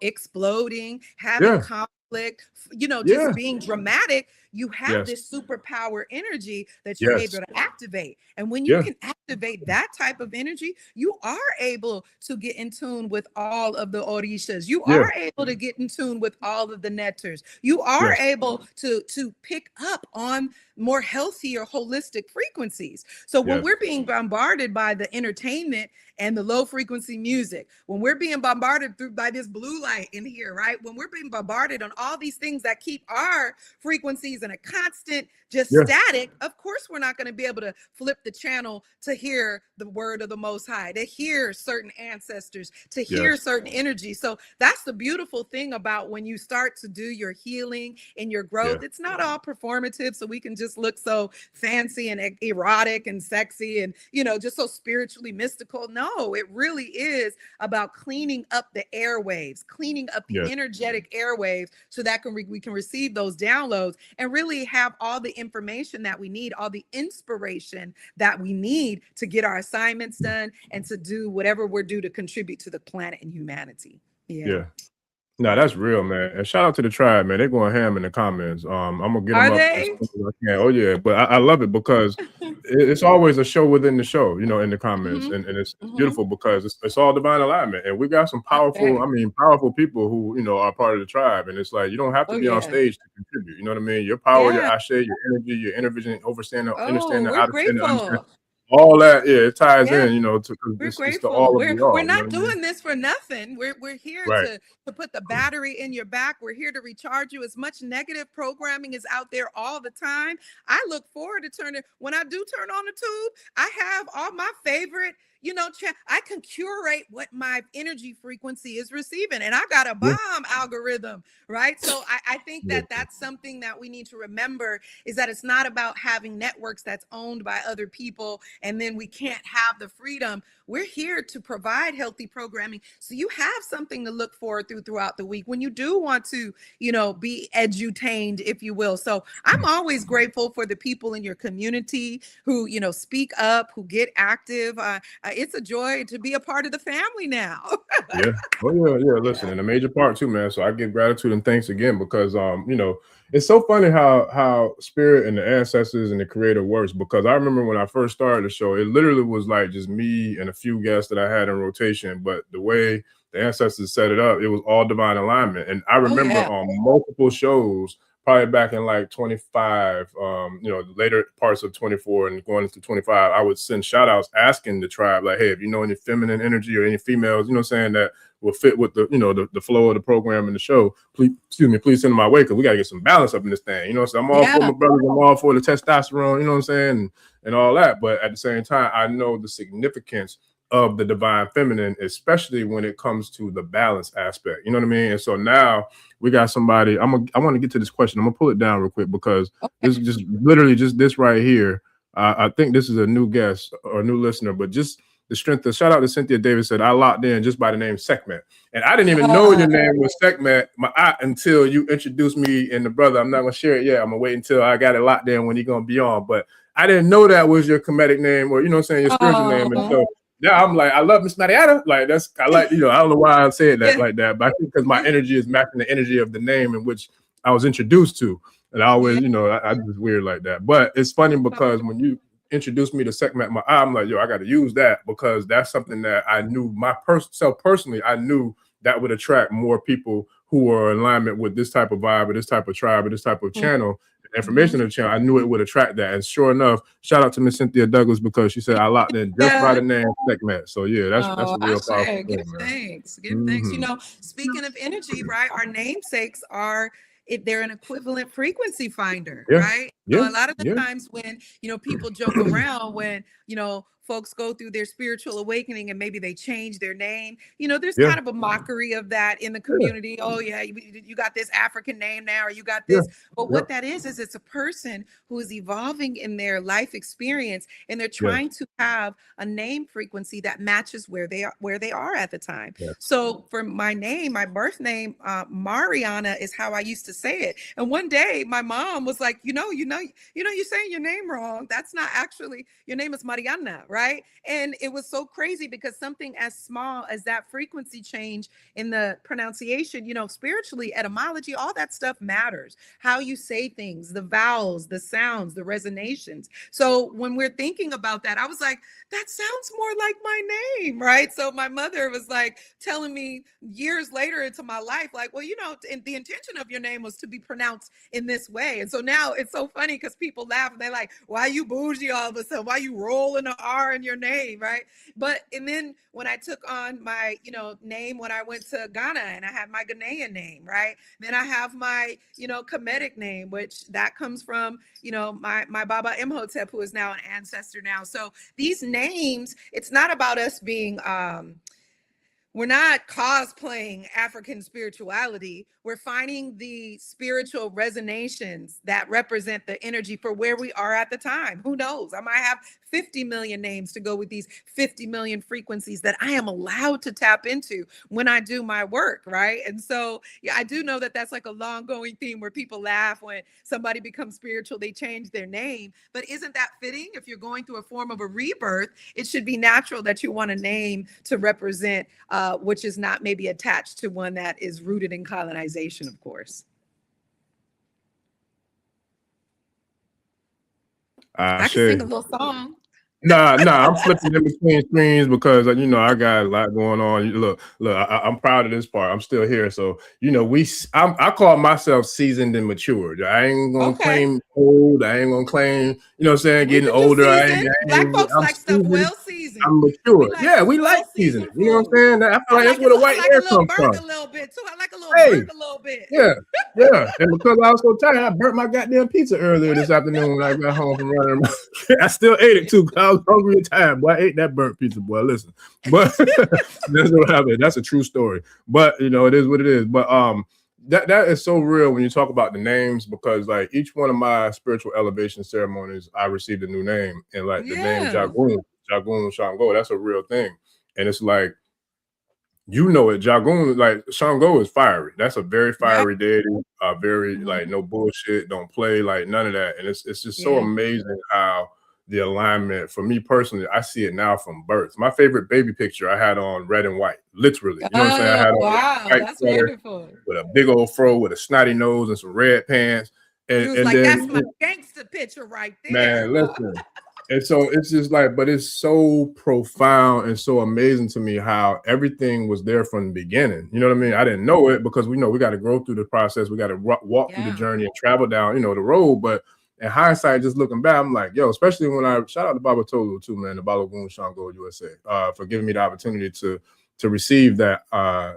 exploding, having conflict, just being dramatic, you have this superpower energy that you're able to activate. And when you can activate that type of energy, you are able to get in tune with all of the orishas. You are able to get in tune with all of the netters. You are able to pick up on more healthier, holistic frequencies. So when we're being bombarded by the entertainment and the low frequency music, when we're being bombarded by this blue light in here, right? When we're being bombarded on all these things that keep our frequencies in a constant static, of course we're not going to be able to flip the channel to hear the word of the Most High, to hear certain ancestors, to hear certain energy. So that's the beautiful thing about when you start to do your healing and your growth. It's not all performative, so we can just look so fancy and erotic and sexy and just so spiritually mystical. No, it really is about cleaning up the airwaves, cleaning up the energetic airwaves, so that we can receive those downloads and really have all the information that we need, all the inspiration that we need to get our assignments done and to do whatever we're due to contribute to the planet and humanity. No, that's real, man. And shout out to the tribe, man. They're going ham in the comments. I'm gonna get them up as soon as I can. Oh yeah, but I love it because it's always a show within the show, in the comments, and it's beautiful because it's all divine alignment, and we got some powerful people who are part of the tribe, and it's like you don't have to be on stage to contribute. You know what I mean? Your power, your ashe, your energy, your inner vision, understand the outer understand all that, it ties Yeah. in, you know, to We're it's the grateful. all of the We're all. You know not what I mean? doing this for nothing. We're here Right. to put the battery in your back. We're here to recharge you. As much negative programming is out there all the time. I look forward to turning when I do turn on the tube. I have all my favorite, I can curate what my energy frequency is receiving, and I got a Yeah. bomb algorithm, right? So I think Yeah. that that's something that we need to remember, is that it's not about having networks that's owned by other people and then we can't have the freedom. We're here to provide healthy programming so you have something to look forward to throughout the week when you do want to, be edutained, if you will. So I'm always grateful for the people in your community who, speak up, who get active. It's a joy to be a part of the family now. Yeah. Oh yeah. Listen, and a major part too, man. So I give gratitude and thanks again because it's so funny how spirit and the ancestors and the creator works, because I remember when I first started the show, it literally was like just me and a few guests that I had in rotation. But the way the ancestors set it up, it was all divine alignment. And I remember on multiple shows, probably back in like 25, later parts of 24 and going into 25, I would send shout outs asking the tribe, like, hey, if you know any feminine energy or any females, saying that will fit with the, the flow of the program and the show, please send them my way, because we got to get some balance up in this thing, so I'm all for my brothers, I'm all for the testosterone, you know what I'm saying, and all that. But at the same time, I know the significance of the divine feminine, especially when it comes to the balance aspect, you know what I mean? And so now we got somebody, I want to get to this question. I'm gonna pull it down real quick, because this is just literally just this right here. I think this is a new guest or a new listener, but just the strength of, shout out to Cynthia Davis, said, I locked in just by the name Sekhmet. And I didn't even know your name was Sekhmet Maat until you introduced me and the brother. I'm not gonna share it yet. I'm gonna wait until I got it locked in when you're gonna be on. But I didn't know that was your comedic name, or your spiritual name. And so yeah, I'm like, I love Miss Mariana. Like, I like, I don't know why I said that like that, but I think because my energy is matching the energy of the name in which I was introduced to. And I always, I just weird like that. But it's funny because when you introduced me to Sekhmet Maat, I'm like, I got to use that, because that's something that I knew personally, I knew that would attract more people who are in alignment with this type of vibe, or this type of tribe, or this type of channel. Information of the channel, I knew it would attract that. And sure enough, shout out to Miss Cynthia Douglas, because she said I locked in just by the name Sekhmet. So yeah, that's a real powerful thing, give thanks. Speaking of energy, right? Our namesakes are, they're an equivalent frequency finder, right? So a lot of the times when people joke around when folks go through their spiritual awakening and maybe they change their name, there's kind of a mockery of that in the community. Oh yeah, you got this African name now, or you got this. But what that is it's a person who is evolving in their life experience, and they're trying to have a name frequency that matches where they are at the time. So for my name, my birth name, Mariana, is how I used to say it. And one day my mom was like, you're saying your name wrong. That's not actually, your name is Mariana, right? And it was so crazy, because something as small as that frequency change in the pronunciation, spiritually, etymology, all that stuff matters. How you say things, the vowels, the sounds, the resonations. So when we're thinking about that, I was like, that sounds more like my name, right? So my mother was like telling me years later into my life, like, well, the intention of your name was to be pronounced in this way. And so now it's so funny, because people laugh and they're like, why you bougie all of a sudden? Why you rolling an R in your name, right? And then when I took on my, name, when I went to Ghana, and I had my Ghanaian name, right? Then I have my, Kemetic name, which that comes from, my Baba Imhotep, who is now an ancestor now. So these names, it's not about us being, we're not cosplaying African spirituality. We're finding the spiritual resonations that represent the energy for where we are at the time. Who knows? I might have 50 million names to go with these 50 million frequencies that I am allowed to tap into when I do my work, right? And so, yeah, I do know that that's like a long going theme where people laugh when somebody becomes spiritual, they change their name. But isn't that fitting? If you're going through a form of a rebirth, it should be natural that you want a name to represent which is not maybe attached to one that is rooted in colonization, of course. I can sing a little song. Nah, I'm flipping in between screens because you know I got a lot going on. Look, I'm proud of this part. I'm still here, so you know I call myself seasoned and matured. I ain't gonna Okay. claim old. I ain't gonna claim, you know what I'm saying, We getting could do older. seasoned. Black folks I'm like stuff seasoned. well seasoned. I'm We mature. like Yeah, some we like well seasoning. seasoned You know what food. I'm saying? I feel like that's where the I white like a hair little comes burnt a from. little bit too. I like a little Hey, burnt a little bit. yeah, yeah. And because I was so tired, I burnt my goddamn pizza earlier this afternoon when I got home from running. I still ate it too because I was hungry and tired. Boy, I ate that burnt pizza, boy. Listen, but that's what happened. That's a true story. But you know, it is what it is. But that is so real when you talk about the names, because like each one of my spiritual elevation ceremonies, I received a new name, and like the name Yeah. Jagun Shango, that's a real thing, and it's like, you know it, Jagun, like Shango is fiery. That's a very Yep. fiery deity. Very like Mhm. no bullshit, don't play, like none of that. And it's just so Yeah. amazing how the alignment for me personally, I see it now from birth. My favorite baby picture I had on red and white, literally. You know what I'm saying? I Oh, had on a wow. white That's sweater wonderful. with a big old fro with a snotty nose and some red pants. You was And like, then that's my gangster picture right there. man, listen. And so it's just like, but it's so profound and so amazing to me how everything was there from the beginning. You know what I mean? I didn't know it because we know we got to grow through the process. We got to walk through the Yeah. journey and travel down, you know, the road. But in hindsight, just looking back, I'm like, yo, especially when I shout out to Baba Tolu too, man, the Balogun Shango USA, for giving me the opportunity to receive that,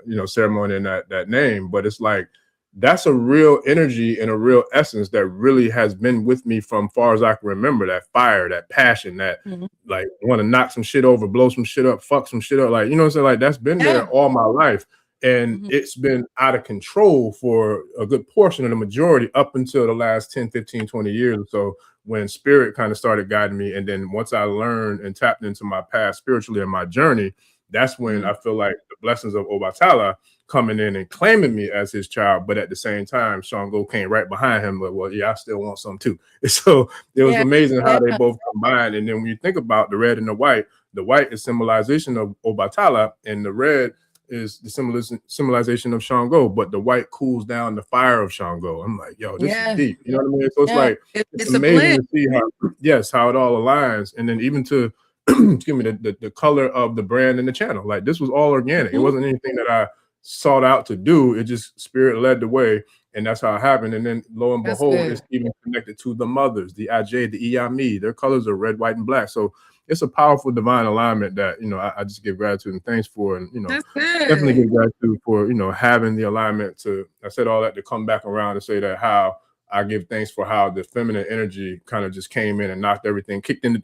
you know, ceremony and that name. But it's like, that's a real energy and a real essence that really has been with me from far as I can remember. That fire, that passion, that Mhm. like want to knock some shit over, blow some shit up, fuck some shit up. Like, you know what I'm saying? Like that's been there Yeah. all my life. And Mhm. it's been out of control for a good portion of the majority up until the last 10, 15, 20 years or so, when spirit kind of started guiding me. And then once I learned and tapped into my past spiritually and my journey, that's when Mhm. I feel like the blessings of Obatala coming in and claiming me as his child, but at the same time, Shango came right behind him. But well, yeah, I still want some too. So it was Yeah. amazing how they Yeah. both combined. And then when you think about the red and the white is symbolization of Obatala, and the red is the symbolization of Shango. But the white cools down the fire of Shango. I'm like, yo, this is Yeah. deep. You know what I mean? So it's Yeah. like it's It's a amazing blend. to see how, yes, how it all aligns, and then even to excuse me, the color of the brand and the channel. Like this was all organic. It Mhm. wasn't anything that I sought out to do. It just spirit led the way, and that's how it happened. And then lo and That's behold, it's good. even connected to the mothers, the Aj, the Iyami. Their colors are red, white, and black. So it's a powerful divine alignment that, you know, I just give gratitude and thanks for, and you know, That's definitely good. give gratitude for, you know, having the alignment to. I said all that to come back around and say that how I give thanks for how the feminine energy kind of just came in and knocked everything, kicked in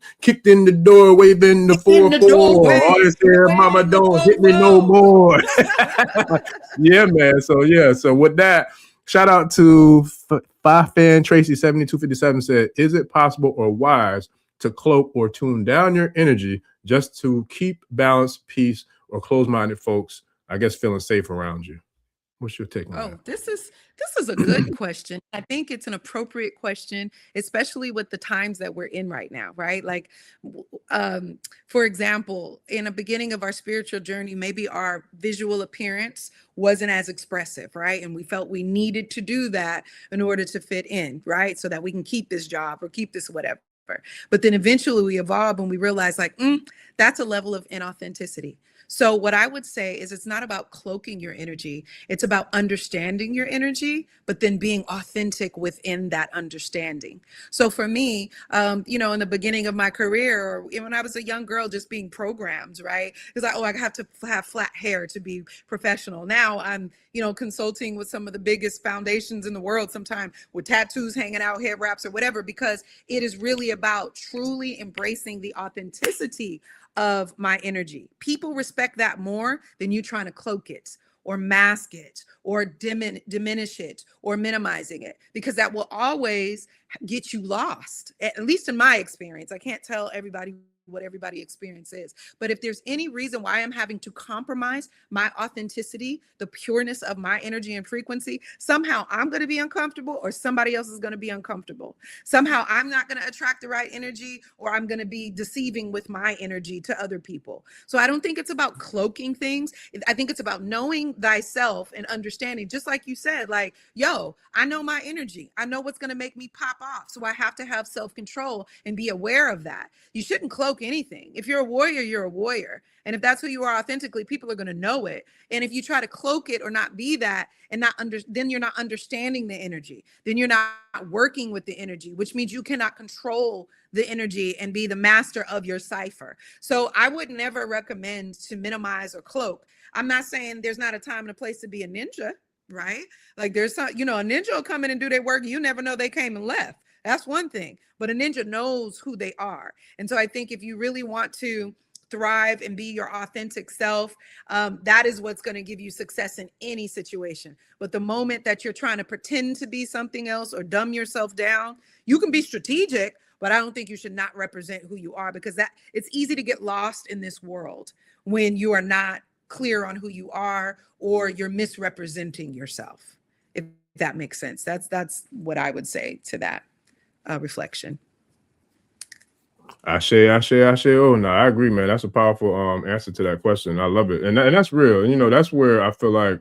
the door, waving the In the 4-4. All doorway. this here, mama, Waving the don't hit me no fofo. more. Yeah, man. So yeah. So with that, shout out to Five Fan Tracy 7257 said, "Is it possible or wise to cloak or tune down your energy just to keep balance, peace, or closed-minded folks, I guess, feeling safe around you?" What's your take on that? Oh, this is a good question. I think it's an appropriate question, especially with the times that we're in right now, right? Like, for example, in the beginning of our spiritual journey, maybe our visual appearance wasn't as expressive, right? And we felt we needed to do that in order to fit in, right? So that we can keep this job or keep this whatever. But then eventually we evolve and we realize, like, that's a level of inauthenticity. So what I would say is it's not about cloaking your energy. It's about understanding your energy, but then being authentic within that understanding. So for me, you know, in the beginning of my career, or when I was a young girl, just being programmed, right? It's like, oh, I have to have flat hair to be professional. Now I'm, you know, consulting with some of the biggest foundations in the world, sometimes with tattoos hanging out, hair wraps or whatever, because it is really about truly embracing the authenticity of my energy. People respect that more than you trying to cloak it or mask it or diminish it or minimizing it, because that will always get you lost, at least in my experience. I can't tell everybody what everybody's experience is, but if there's any reason why I'm having to compromise my authenticity, the pureness of my energy and frequency, somehow I'm going to be uncomfortable or somebody else is going to be uncomfortable. Somehow I'm not going to attract the right energy, or I'm going to be deceiving with my energy to other people. So I don't think it's about cloaking things. I think it's about knowing thyself and understanding, just like you said, like, yo, I know my energy. I know what's going to make me pop off. So I have to have self-control and be aware of that. You shouldn't cloak cloak anything. If you're a warrior, you're a warrior. And if that's who you are authentically, people are going to know it. And if you try to cloak it or not be that and then you're not understanding the energy. Then you're not working with the energy, which means you cannot control the energy and be the master of your cipher. So I would never recommend to minimize or cloak. I'm not saying there's not a time and a place to be a ninja, right? Like there's some, a ninja will come in and do their work. You never know they came and left. That's one thing. But a ninja knows who they are. And so I think if you really want to thrive and be your authentic self, that is what's going to give you success in any situation. But the moment that you're trying to pretend to be something else or dumb yourself down, you can be strategic, but I don't think you should not represent who you are, because that it's easy to get lost in this world when you are not clear on who you are or you're misrepresenting yourself, if that makes sense. That's what I would say to that reflection. Ashe. Oh, no, I agree, man. That's a powerful answer to that question. I love it. And that's real. That's where I feel like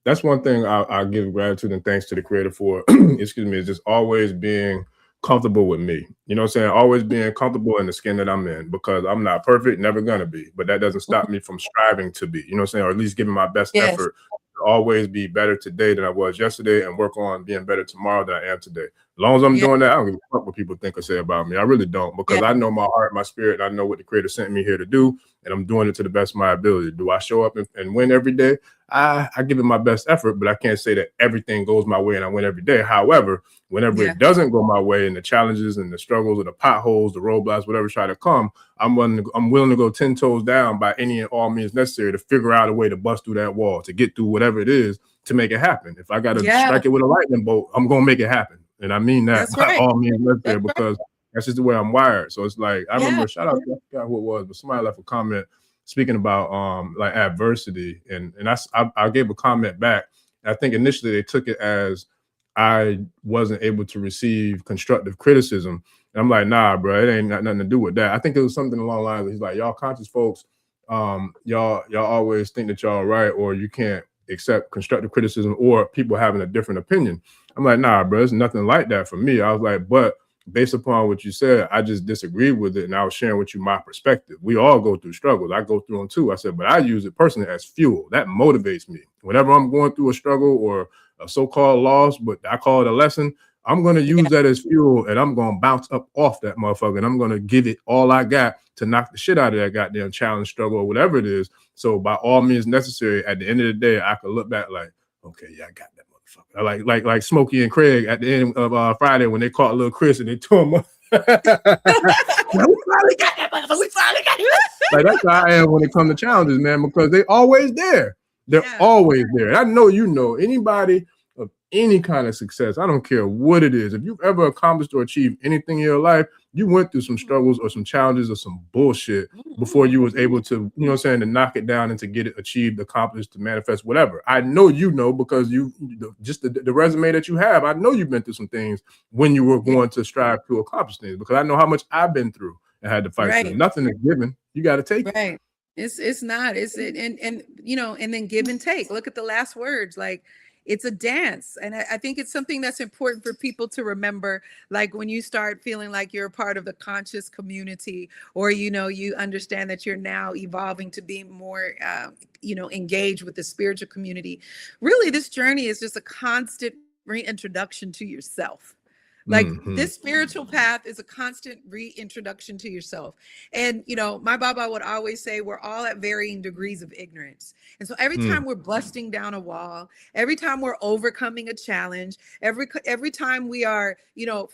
that's one thing I give gratitude and thanks to the creator for, excuse me, is just always being comfortable with me. You know what I'm saying? Always being comfortable in the skin that I'm in, because I'm not perfect, never gonna be. But that doesn't stop me from striving to be, you know what I'm saying? Or at least giving my best effort to always be better today than I was yesterday and work on being better tomorrow than I am today. As long as I'm doing that, I don't give a fuck what people think or say about me. I really don't, because I know my heart, my spirit, and I know what the creator sent me here to do, and I'm doing it to the best of my ability. Do I show up and win every day? I give it my best effort, but I can't say that everything goes my way and I win every day. However, whenever it doesn't go my way and the challenges and the struggles or the potholes, the roadblocks, whatever try to come, I'm willing to go 10 toes down by any and all means necessary to figure out a way to bust through that wall, to get through whatever it is to make it happen. If I got to strike it with a lightning bolt, I'm going to make it happen. And I mean that by all means necessary, because that's just the way I'm wired. So it's like, I remember, shout out to, I forgot who it was, but somebody left a comment speaking about like adversity, and I gave a comment back. I think initially they took it as I wasn't able to receive constructive criticism. And I'm like, nah, bro, it ain't got nothing to do with that. I think it was something along the lines of, he's like, y'all conscious folks, y'all always think that y'all are right, or you can't accept constructive criticism or people having a different opinion. I'm like, nah, bro, it's nothing like that for me. I was like, but based upon what you said, I just disagreed with it, and I was sharing with you my perspective. We all go through struggles. I go through them too. I said, but I use it personally as fuel. That motivates me. Whenever I'm going through a struggle or a so-called loss, but I call it a lesson, I'm going to use that as fuel, and I'm going to bounce up off that motherfucker, and I'm going to give it all I got to knock the shit out of that goddamn challenge, struggle, or whatever it is. So by all means necessary, at the end of the day, I can look back like, okay, yeah, I got that motherfucker. Like Smokey and Craig at the end of Friday when they caught little Chris and they tore him up. We finally got that motherfucker. We finally got it. Like, that's how I am when it comes to challenges, man, because they always there. They're always there. And I know anybody of any kind of success, I don't care what it is. If you've ever accomplished or achieved anything in your life, you went through some struggles or some challenges or some bullshit before you was able to, you know what I'm saying, to knock it down and to get it achieved, accomplished, to manifest, whatever. I know because just the resume that you have, I know you've been through some things when you were going to strive to accomplish things, because I know how much I've been through and had to fight through. Nothing is given. You got to take it. It's not. And then give and take. Look at the last words. Like, it's a dance. And I think it's something that's important for people to remember. Like, when you start feeling like you're a part of the conscious community, or, you understand that you're now evolving to be more, engaged with the spiritual community. Really, this journey is just a constant reintroduction to yourself. Like, this spiritual path is a constant reintroduction to yourself. And, my Baba would always say, we're all at varying degrees of ignorance. And so every time we're busting down a wall, every time we're overcoming a challenge, every time we are,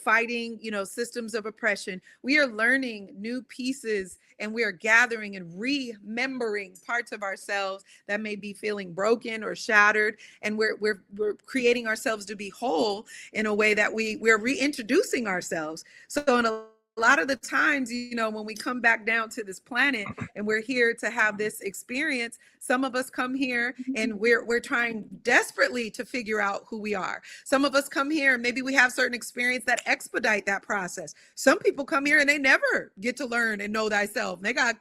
fighting, systems of oppression, we are learning new pieces, and we are gathering and remembering parts of ourselves that may be feeling broken or shattered. And we're creating ourselves to be whole in a way that we're reintroducing ourselves. So in a lot of the times, when we come back down to this planet and we're here to have this experience, some of us come here and we're trying desperately to figure out who we are. Some of us come here and maybe we have certain experience that expedite that process. Some people come here and they never get to learn and know thyself. They got,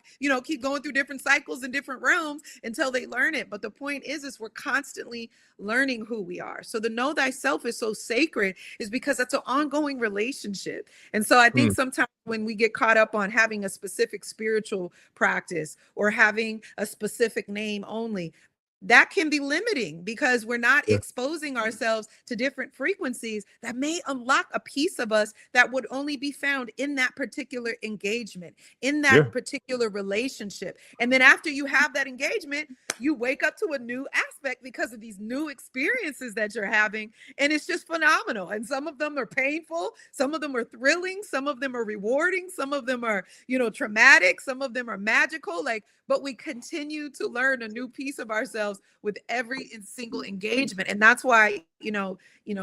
keep going through different cycles and different realms until they learn it. But the point is we're constantly learning who we are. So the know thyself is so sacred, is because that's an ongoing relationship. And so I think sometimes when we get caught up on having a specific spiritual practice or having a specific name only, that can be limiting because we're not exposing ourselves to different frequencies that may unlock a piece of us that would only be found in that particular engagement, in that particular relationship. And then after you have that engagement, you wake up to a new aspect because of these new experiences that you're having. And it's just phenomenal. And some of them are painful. Some of them are thrilling. Some of them are rewarding. Some of them are, traumatic. Some of them are magical. But we continue to learn a new piece of ourselves with every single engagement. And that's why,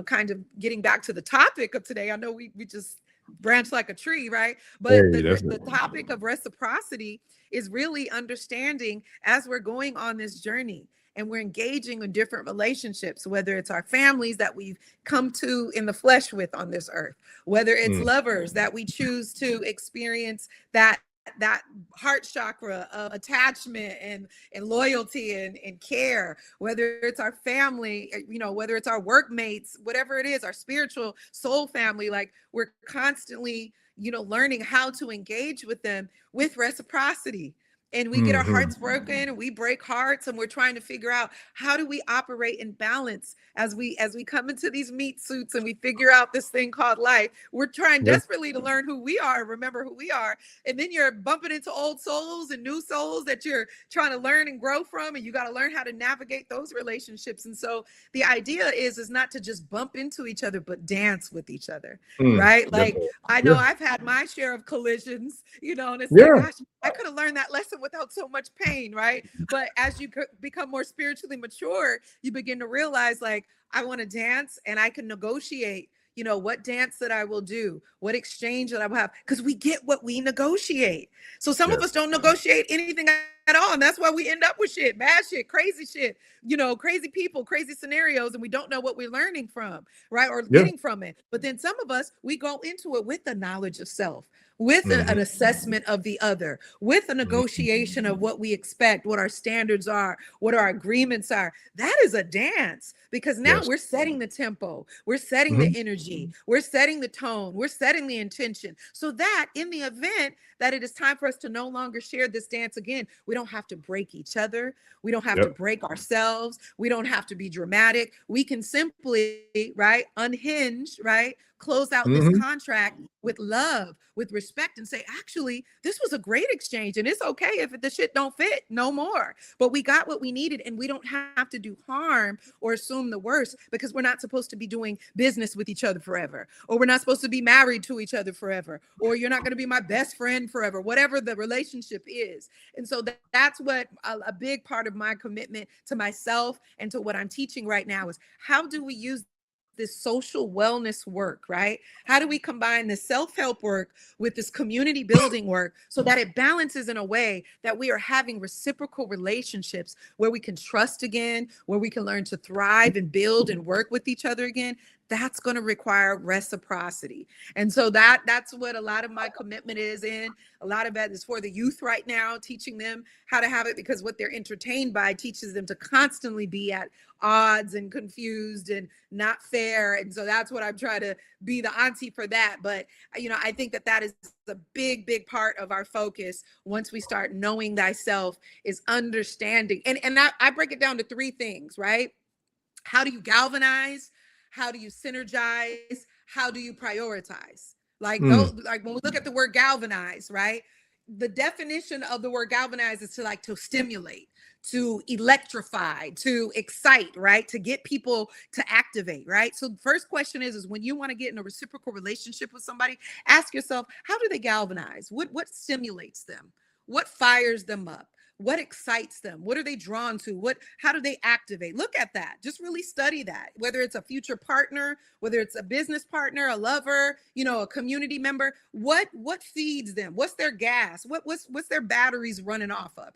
kind of getting back to the topic of today, I know we just branch like a tree, right? But the topic of reciprocity is really understanding as we're going on this journey and we're engaging in different relationships, whether it's our families that we've come to in the flesh with on this earth, whether it's lovers that we choose to experience that heart chakra of attachment and loyalty and care, whether it's our family, whether it's our workmates, whatever it is, our spiritual soul family, we're constantly, learning how to engage with them with reciprocity. And we get our hearts broken and we break hearts, and we're trying to figure out how do we operate in balance as we come into these meat suits and we figure out this thing called life. We're trying desperately to learn who we are, remember who we are. And then you're bumping into old souls and new souls that you're trying to learn and grow from, and you got to learn how to navigate those relationships. And so the idea is not to just bump into each other, but dance with each other, right? I know I've had my share of collisions, and it's gosh, I could have learned that lesson without so much pain, right? But as you become more spiritually mature, you begin to realize, I want to dance and I can negotiate, what dance that I will do, what exchange that I will have, because we get what we negotiate. So some of us don't negotiate anything at all. And that's why we end up with shit, bad shit, crazy shit, crazy people, crazy scenarios, and we don't know what we're learning from, right? Or getting from it. But then some of us, we go into it with the knowledge of self, with an assessment of the other, with a negotiation of what we expect, what our standards are, what our agreements are. That is a dance, because now we're setting the tempo, we're setting the energy, we're setting the tone, we're setting the intention, so that in the event that it is time for us to no longer share this dance again, we don't have to break each other. We don't have to break ourselves. We don't have to be dramatic. We can simply, right, unhinge, right, close out this contract with love, with respect, and say, actually, this was a great exchange, and it's okay if the shit don't fit no more. But we got what we needed, and we don't have to do harm or assume the worst, because we're not supposed to be doing business with each other forever, or we're not supposed to be married to each other forever, or you're not going to be my best friend forever, whatever the relationship is. And so that's what a big part of my commitment to myself and to what I'm teaching right now is, how do we use this social wellness work, right? How do we combine the self-help work with this community building work so that it balances in a way that we are having reciprocal relationships where we can trust again, where we can learn to thrive and build and work with each other again? That's going to require reciprocity. And so that's what a lot of my commitment is in. A lot of that is for the youth right now, teaching them how to have it, because what they're entertained by teaches them to constantly be at odds and confused and not fair. And so that's what I'm trying to be the auntie for that. But, I think that is a big, big part of our focus once we start knowing thyself, is understanding. And I break it down to three things, right? How do you galvanize? How do you synergize? How do you prioritize? Those, when we look at the word galvanize, right? The definition of the word galvanize is to stimulate, to electrify, to excite, right? To get people to activate, right? So the first question is when you want to get in a reciprocal relationship with somebody, ask yourself, how do they galvanize? What stimulates them? What fires them up? What excites them? What are they drawn to? How do they activate? Look at that. Just really study that. Whether it's a future partner, whether it's a business partner, a lover, a community member, what feeds them? What's their gas? What's their batteries running off of?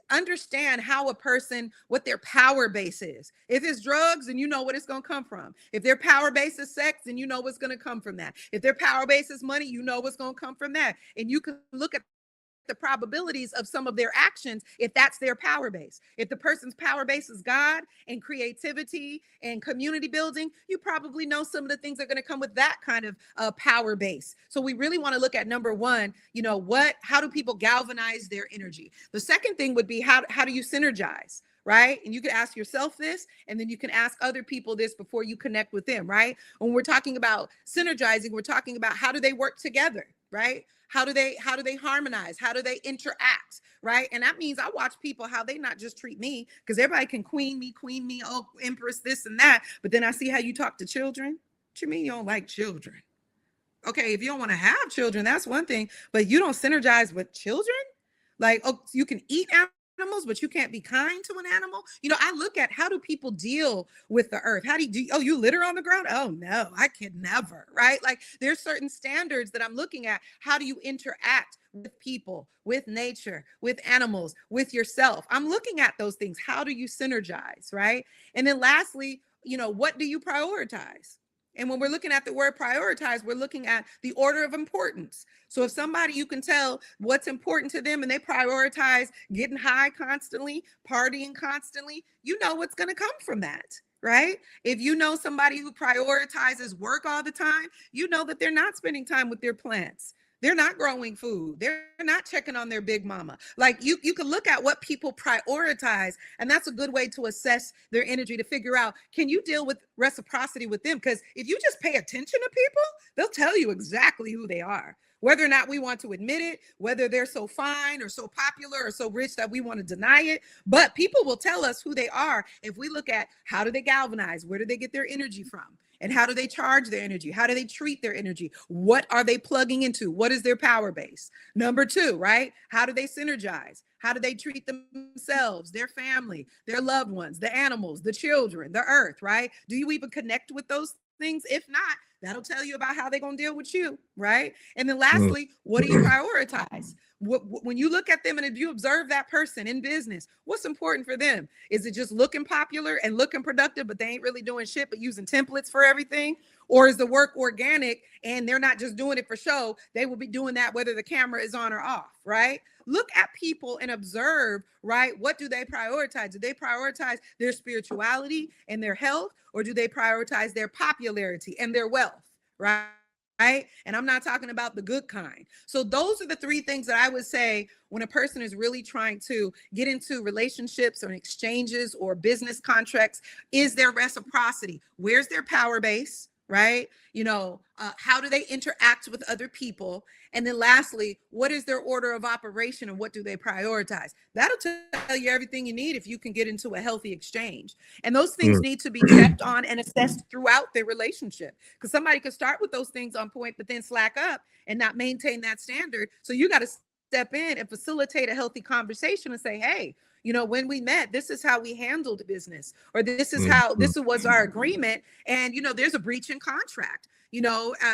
Understand how a person, what their power base is. If it's drugs, then you know what it's going to come from. If their power base is sex, then you know what's going to come from that. If their power base is money, you know what's going to come from that. And you can look at the probabilities of some of their actions if that's their power base. If the person's power base is God and creativity and community building, you probably know some of the things that are going to come with that kind of power base. So we really want to look at number one, how do people galvanize their energy? The second thing would be how do you synergize? Right? And you can ask yourself this, and then you can ask other people this before you connect with them, right? When we're talking about synergizing, we're talking about how do they work together, right? How do they harmonize? How do they interact, right? And that means I watch people, how they not just treat me, because everybody can queen me, oh, empress, this and that. But then I see how you talk to children. What you mean you don't like children? Okay, if you don't want to have children, that's one thing, but you don't synergize with children? Like, oh, you can eat animals, but you can't be kind to an animal. I look at how do people deal with the earth? How do you litter on the ground? Oh no, I could never, right? Like there's certain standards that I'm looking at. How do you interact with people, with nature, with animals, with yourself? I'm looking at those things. How do you synergize, right? And then lastly, what do you prioritize? And when we're looking at the word prioritize, we're looking at the order of importance. So if somebody, you can tell what's important to them and they prioritize getting high constantly, partying constantly, you know what's going to come from that, right? If you know somebody who prioritizes work all the time, you know that they're not spending time with their plants. They're not growing food. They're not checking on their big mama. Like you can look at what people prioritize, and that's a good way to assess their energy to figure out, can you deal with reciprocity with them? Because if you just pay attention to people, they'll tell you exactly who they are. Whether or not we want to admit it, whether they're so fine or so popular or so rich that we want to deny it, but people will tell us who they are if we look at how do they galvanize, where do they get their energy from? And how do they charge their energy? How do they treat their energy? What are they plugging into? What is their power base? Number two, right? How do they synergize? How do they treat themselves, their family, their loved ones, the animals, the children, the earth, right? Do you even connect with those things? If not, that'll tell you about how they're going to deal with you, right? And then lastly, what do you prioritize? When you look at them and if you observe that person in business, what's important for them? Is it just looking popular and looking productive, but they ain't really doing shit, but using templates for everything? Or is the work organic and they're not just doing it for show? They will be doing that whether the camera is on or off, right? Look at people and observe, right? What do they prioritize? Do they prioritize their spirituality and their health? Or do they prioritize their popularity and their wealth, right? Right? And I'm not talking about the good kind. So those are the three things that I would say when a person is really trying to get into relationships or exchanges or business contracts. Is there reciprocity? Where's their power base? Right? How do they interact with other people? And then lastly, what is their order of operation and what do they prioritize? That'll tell you everything you need if you can get into a healthy exchange. And those things need to be checked on and assessed throughout their relationship, because somebody could start with those things on point, but then slack up and not maintain that standard. So you got to step in and facilitate a healthy conversation and say, hey, when we met, this is how we handled business, or this was our agreement. And, there's a breach in contract.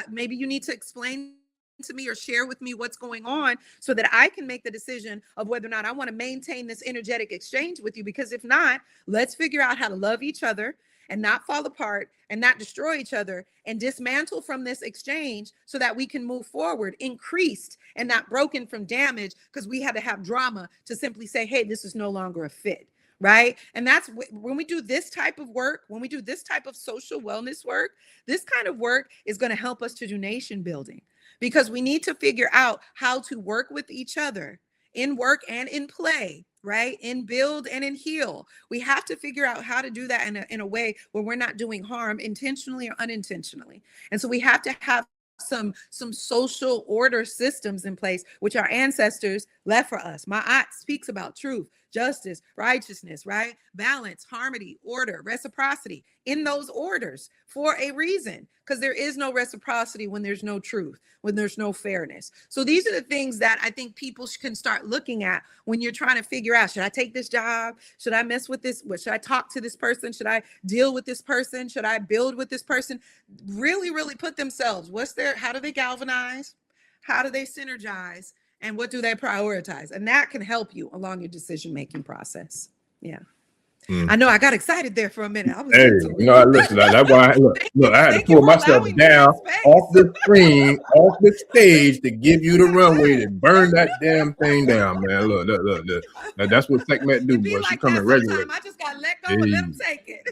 Maybe you need to explain to me or share with me what's going on so that I can make the decision of whether or not I want to maintain this energetic exchange with you. Because if not, let's figure out how to love each other and not fall apart and not destroy each other and dismantle from this exchange so that we can move forward, increased and not broken from damage, because we had to have drama to simply say, hey, this is no longer a fit. Right. And that's when we do this type of work, when we do this type of social wellness work, this kind of work is going to help us to do nation building, because we need to figure out how to work with each other in work and in play, right? In build and in heal. We have to figure out how to do that in a way where we're not doing harm intentionally or unintentionally. And so we have to have some social order systems in place, which our ancestors left for us. My aunt speaks about truth, justice, righteousness, right? Balance, harmony, order, reciprocity in those orders for a reason, because there is no reciprocity when there's no truth, when there's no fairness. So these are the things that I think people can start looking at when you're trying to figure out, should I take this job? Should I mess with this? Should I talk to this person? Should I deal with this person? Should I build with this person? Really, really put themselves, how do they galvanize? How do they synergize? And what do they prioritize? And that can help you along your decision-making process. Yeah. I know I got excited there for a minute. I was Hey, into you it. know, listen, that's why look, I had to Thank you pull for myself allowing me down that space. off the screen, off the stage to give you the runway to burn that damn thing down, man. Look. That's what Sekhmet do, It be boy. She like that coming regularly. sometimes. I just got to let go and let Hey, them take it.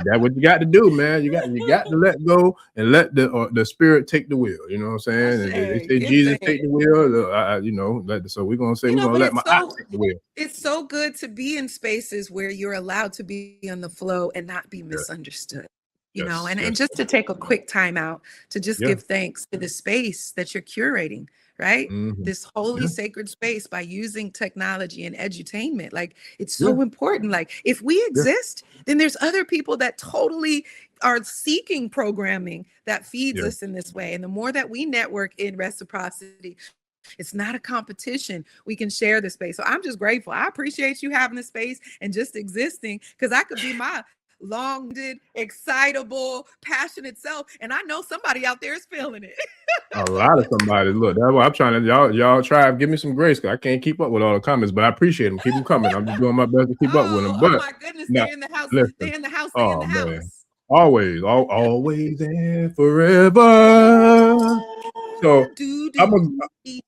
that's what you got to do, man. You got to let go and let the spirit take the wheel. You know what I'm saying? And they say Jesus take the wheel. You know, so we're gonna say we're gonna let my eye take the wheel. It's so good to be in spaces where you're allowed to be on the flow and not be misunderstood. You know, and just to take a quick time out to just give thanks to the space that you're curating, right? This holy sacred space by using technology and edutainment. Like, it's so important. Like, if we exist, then there's other people that totally are seeking programming that feeds us in this way. And the more that we network in reciprocity, it's not a competition. We can share the space. So I'm just grateful. I appreciate you having the space and just existing, because I could be my long-winded, excitable, passionate self, and I know somebody out there is feeling it. A lot of somebody. Look, that's why I'm trying to y'all try to give me some grace, because I can't keep up with all the comments, but I appreciate them. Keep them coming. I'm just doing my best to keep up with them. But oh my goodness, they're in the house. Listen, They're in the house. Oh, They're in the man. house. Always and forever. So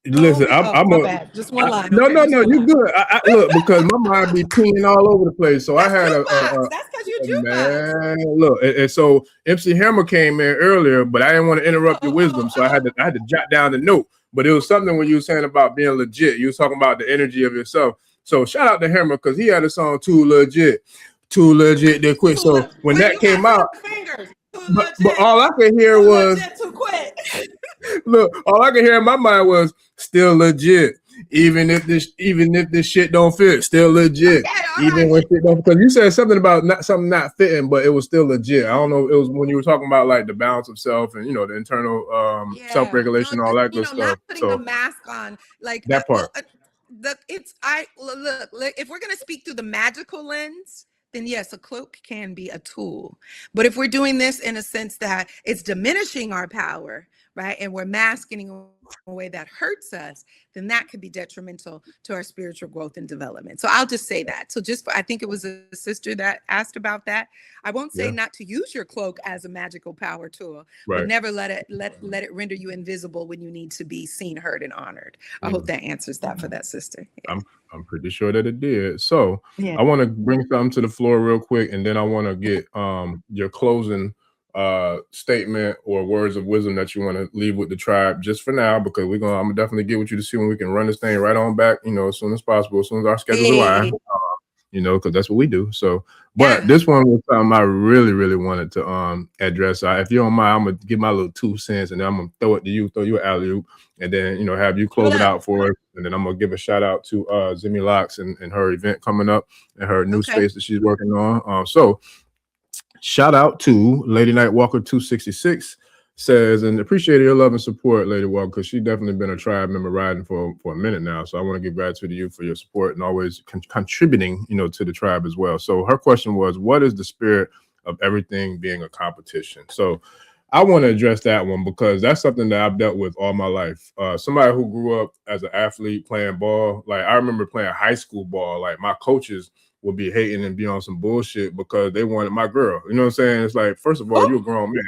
listen. Just one line. No, you good. I look, because my mind be peeing all over the place. So that's I had that's because you're man. Look, and so MC Hammer came in earlier, but I didn't want to interrupt your wisdom, so I had to jot down the note. But it was something when you were saying about being legit. You was talking about the energy of yourself. So shout out to Hammer, because he had a song Too Legit, they're quick. So when that came out, but all I could hear was too quick. Look, all I could hear in my mind was still legit. Even if this shit don't fit, still legit. Even when shit don't, because you said something about something not fitting, but it was still legit. I don't know. It was when you were talking about like the balance of self and, you know, the internal self-regulation, all that good stuff. Not putting the mask on, like that part. Look, if we're gonna speak through the magical lens, then yes, a cloak can be a tool. But if we're doing this in a sense that it's diminishing our power, right, and we're masking in a way that hurts us, then that could be detrimental to our spiritual growth and development. So I'll just say that. So I think it was a sister that asked about that. I won't say not to use your cloak as a magical power tool, but never let it render you invisible when you need to be seen, heard, and honored. I hope that answers that for that sister. Yeah. I'm pretty sure that it did. So I want to bring something to the floor real quick, and then I want to get your closing statement or words of wisdom that you want to leave with the tribe just for now, because I'm gonna definitely get with you to see when we can run this thing right on back, you know, as soon as possible, as soon as our schedules align, you know, because that's what we do. So, but this one was something I really wanted to address. If you don't mind, I'm gonna give my little 2 cents, and then I'm gonna throw you an alley-oop, and then, you know, have you close it out for us, and then I'm gonna give a shout out to Zimmy Locks and her event coming up and her new space that she's working on. So shout out to Lady Nightwalker 266, says, and appreciate your love and support, Lady Walker, because she's definitely been a tribe member riding for a minute now. So I want to give gratitude to you for your support and always contributing, you know, to the tribe as well. So her question was, what is the spirit of everything being a competition? So I want to address that one, because that's something that I've dealt with all my life. Somebody who grew up as an athlete playing ball, like I remember playing high school ball, like my coaches would be hating and be on some bullshit because they wanted my girl. You know what I'm saying? It's like, first of all, you're a grown man.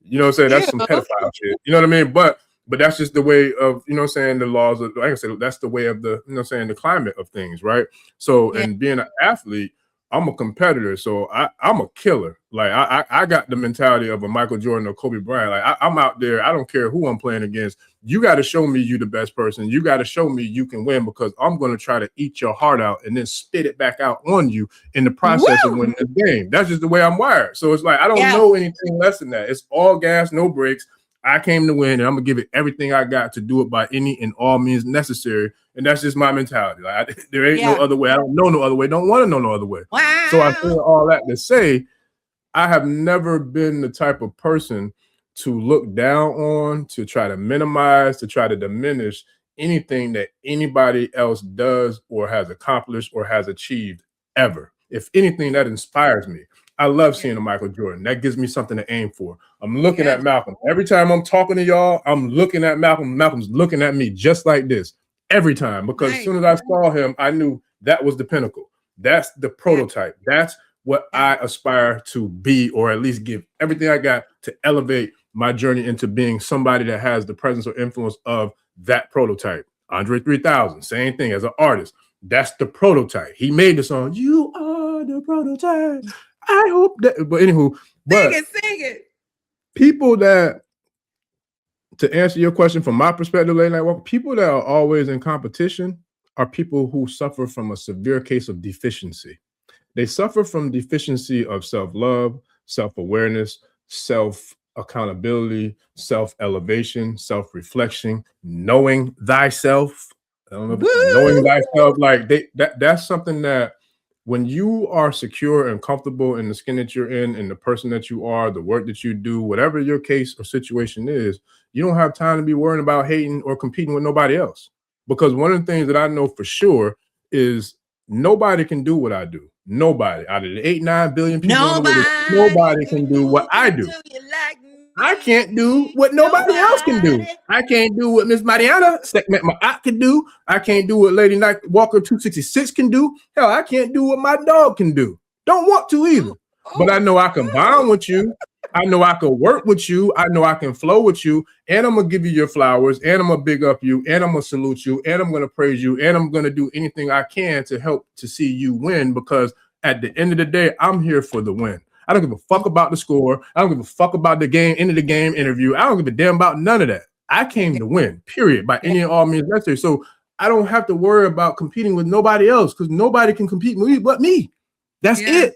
You know what I'm saying? That's some pedophile shit. You know what I mean? But that's just the way of, you know what I'm saying, the laws of, like I said, that's the way of the, you know what I'm saying, the climate of things, right? So, and being an athlete, I'm a competitor, so I'm a killer. Like I got the mentality of a Michael Jordan or Kobe Bryant. Like I'm out there. I don't care who I'm playing against. You got to show me you the best person. You got to show me you can win, because I'm going to try to eat your heart out and then spit it back out on you in the process of winning the game. That's just the way I'm wired. So it's like I don't know anything less than that. It's all gas, no brakes. I came to win, and I'm gonna give it everything I got to do it by any and all means necessary. And that's just my mentality. Like there ain't no other way. I don't know no other way. Don't want to know no other way. Wow. So I feel all that to say, I have never been the type of person to look down on, to try to minimize, to try to diminish anything that anybody else does or has accomplished or has achieved ever. If anything, that inspires me. I love seeing a Michael Jordan. That gives me something to aim for. I'm looking at Malcolm. Every time I'm talking to y'all, I'm looking at Malcolm. Malcolm's looking at me just like this every time, because as soon as I saw him, I knew that was the pinnacle. That's the prototype. That's what I aspire to be, or at least give everything I got to elevate my journey into being somebody that has the presence or influence of that prototype. Andre 3000, same thing as an artist. That's the prototype. He made the song, "You Are the Prototype." I hope that, but anywho, Sing it. People that, to answer your question from my perspective, late night walk, people that are always in competition are people who suffer from a severe case of deficiency. They suffer from deficiency of self-love, self-awareness, self-accountability, self-elevation, self-reflection, knowing thyself. I don't know, knowing thyself, like that's something that when you are secure and comfortable in the skin that you're in and the person that you are, the work that you do, whatever your case or situation is, you don't have time to be worrying about hating or competing with nobody else. Because one of the things that I know for sure is nobody can do what I do. Nobody out of the 8-9 billion people in the world, nobody can do what I do. I can't do what nobody else can do. I can't do what Miss Mariana Sekhmet Maat can do. I can't do what Lady Night Walker 266 can do. Hell, I can't do what my dog can do. Don't want to either. But I know I can bond with you. I know I can work with you. I know I can flow with you. And I'm going to give you your flowers. And I'm going to big up you. And I'm going to salute you. And I'm going to praise you. And I'm going to do anything I can to help to see you win. Because at the end of the day, I'm here for the win. I don't give a fuck about the score. I don't give a fuck about the game, end of the game interview. I don't give a damn about none of that. I came to win, period, by any and all means necessary. So I don't have to worry about competing with nobody else because nobody can compete with me but me. That's it.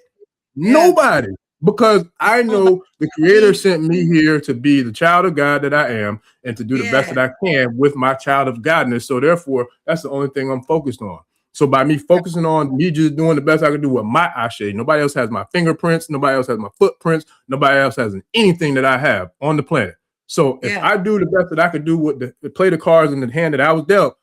Nobody. Because I know the Creator sent me here to be the child of God that I am and to do the best that I can with my child of Godness. So therefore, that's the only thing I'm focused on. So by me focusing on me just doing the best I can do with my Ashe, nobody else has my fingerprints, nobody else has my footprints, nobody else has anything that I have on the planet. So if I do the best that I could do with the play the cards in the hand that I was dealt,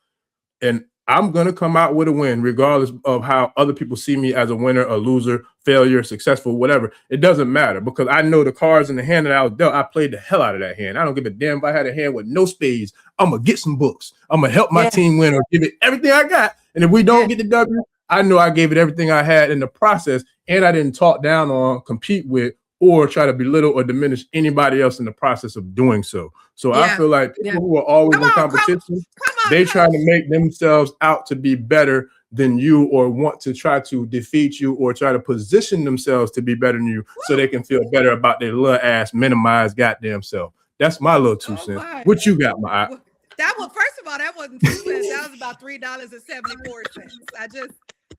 and I'm gonna come out with a win, regardless of how other people see me as a winner, a loser, failure, successful, whatever. It doesn't matter because I know the cards in the hand that I was dealt. I played the hell out of that hand. I don't give a damn if I had a hand with no spades. I'm gonna get some books. I'm gonna help my team win or give it everything I got. And if we don't get the W, I know I gave it everything I had in the process, and I didn't talk down on, compete with, or try to belittle or diminish anybody else in the process of doing so. So I feel like people who are always in competition, they try to make themselves out to be better than you or want to try to defeat you or try to position themselves to be better than you so they can feel better about their little ass minimized goddamn self. That's my little 2 cents. What you got, my eye? That was, first of all, that wasn't 2 cents. That was about $3.74.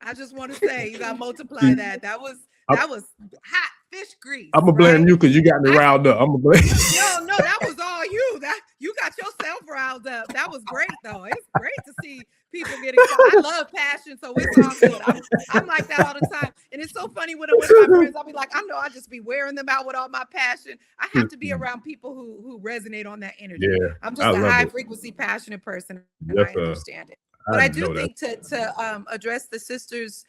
I just want to say you gotta multiply that. That was hot fish grease. I'm gonna blame you because you got me riled up. I'm gonna blame No, that was all you. That you got yourself riled up. That was great though. It's great to see people getting. I love passion, so it's all good. I'm like that all the time, and it's so funny when I'm with my friends. I'll be like, I know I just be wearing them out with all my passion. I have to be around people who resonate on that energy. I'm just a high frequency, passionate person, and I understand it. But I do think to address the sisters,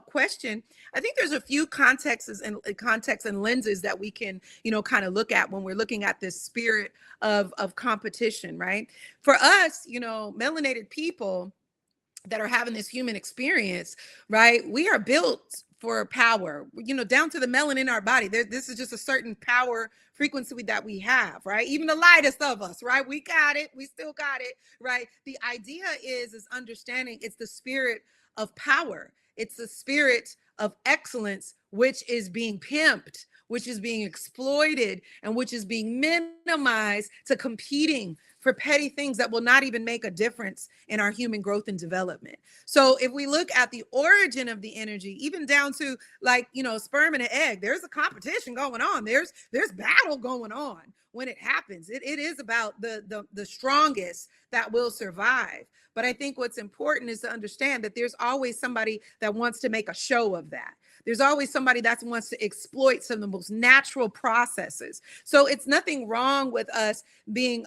question, I think there's a few contexts and lenses that we can, kind of look at when we're looking at this spirit of competition, right? For us, melanated people that are having this human experience, right? We are built for power, down to the melanin in our body. This is just a certain power frequency that we have, right? Even the lightest of us, right? We got it. We still got it, right? The idea is understanding it's the spirit of power. It's the spirit of excellence, which is being pimped, which is being exploited, and which is being minimized to competing for petty things that will not even make a difference in our human growth and development. So if we look at the origin of the energy, even down to sperm and an egg, there's a competition going on. There's battle going on when it happens. It is about the strongest that will survive. But I think what's important is to understand that there's always somebody that wants to make a show of that. There's always somebody that wants to exploit some of the most natural processes. So it's nothing wrong with us being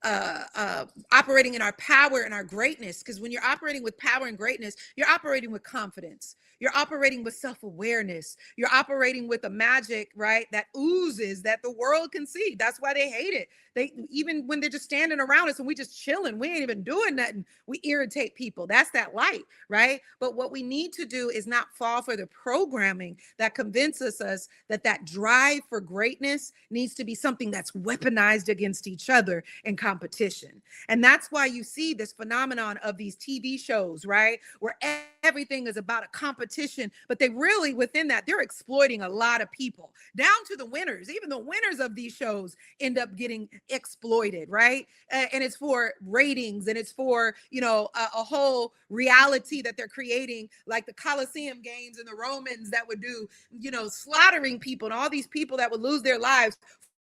operating in our power and our greatness, because when you're operating with power and greatness, you're operating with confidence. You're operating with self-awareness. You're operating with a magic, right, that oozes, that the world can see. That's why they hate it. They, even when they're just standing around us and we just chilling, we ain't even doing nothing, we irritate people. That's that light, right? But what we need to do is not fall for the programming that convinces us that that drive for greatness needs to be something that's weaponized against each other in competition. And that's why you see this phenomenon of these TV shows, right, where everything is about a competition, but they really, within that, they're exploiting a lot of people, down to the winners. Even the winners of these shows end up getting exploited, right? And it's for ratings, and it's for, you know, a whole reality that they're creating, like the Colosseum games and the Romans that would do, you know, slaughtering people, and all these people that would lose their lives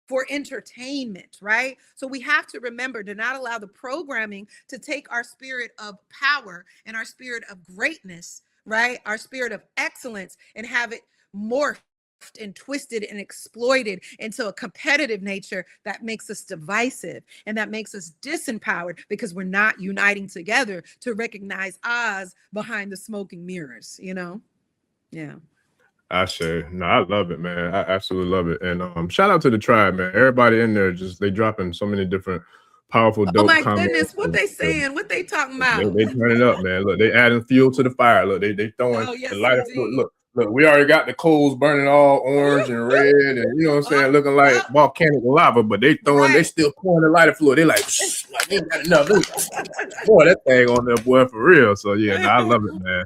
for entertainment, right? So we have to remember to not allow the programming to take our spirit of power and our spirit of greatness, right? Our spirit of excellence, and have it morphed and twisted and exploited into a competitive nature that makes us divisive and that makes us disempowered, because we're not uniting together to recognize Oz behind the smoking mirrors, you know? Yeah. Ashe. No, I love it, man. I absolutely love it. And shout out to the tribe, man. Everybody in there, just they dropping so many different powerful, Oh dope my comments. goodness, what they saying? What they talking about? They turn it up, man. Look, they adding fuel to the fire. Look, they throwing Oh, yes, the lighter fluid. indeed. Look, we already got the coals burning all orange and red, and you know what I'm saying, looking like volcanic lava, but they still pouring the lighter fluid. They like they ain't got enough. Boy, that thing on there, boy, for real. So yeah, no, I love it, man.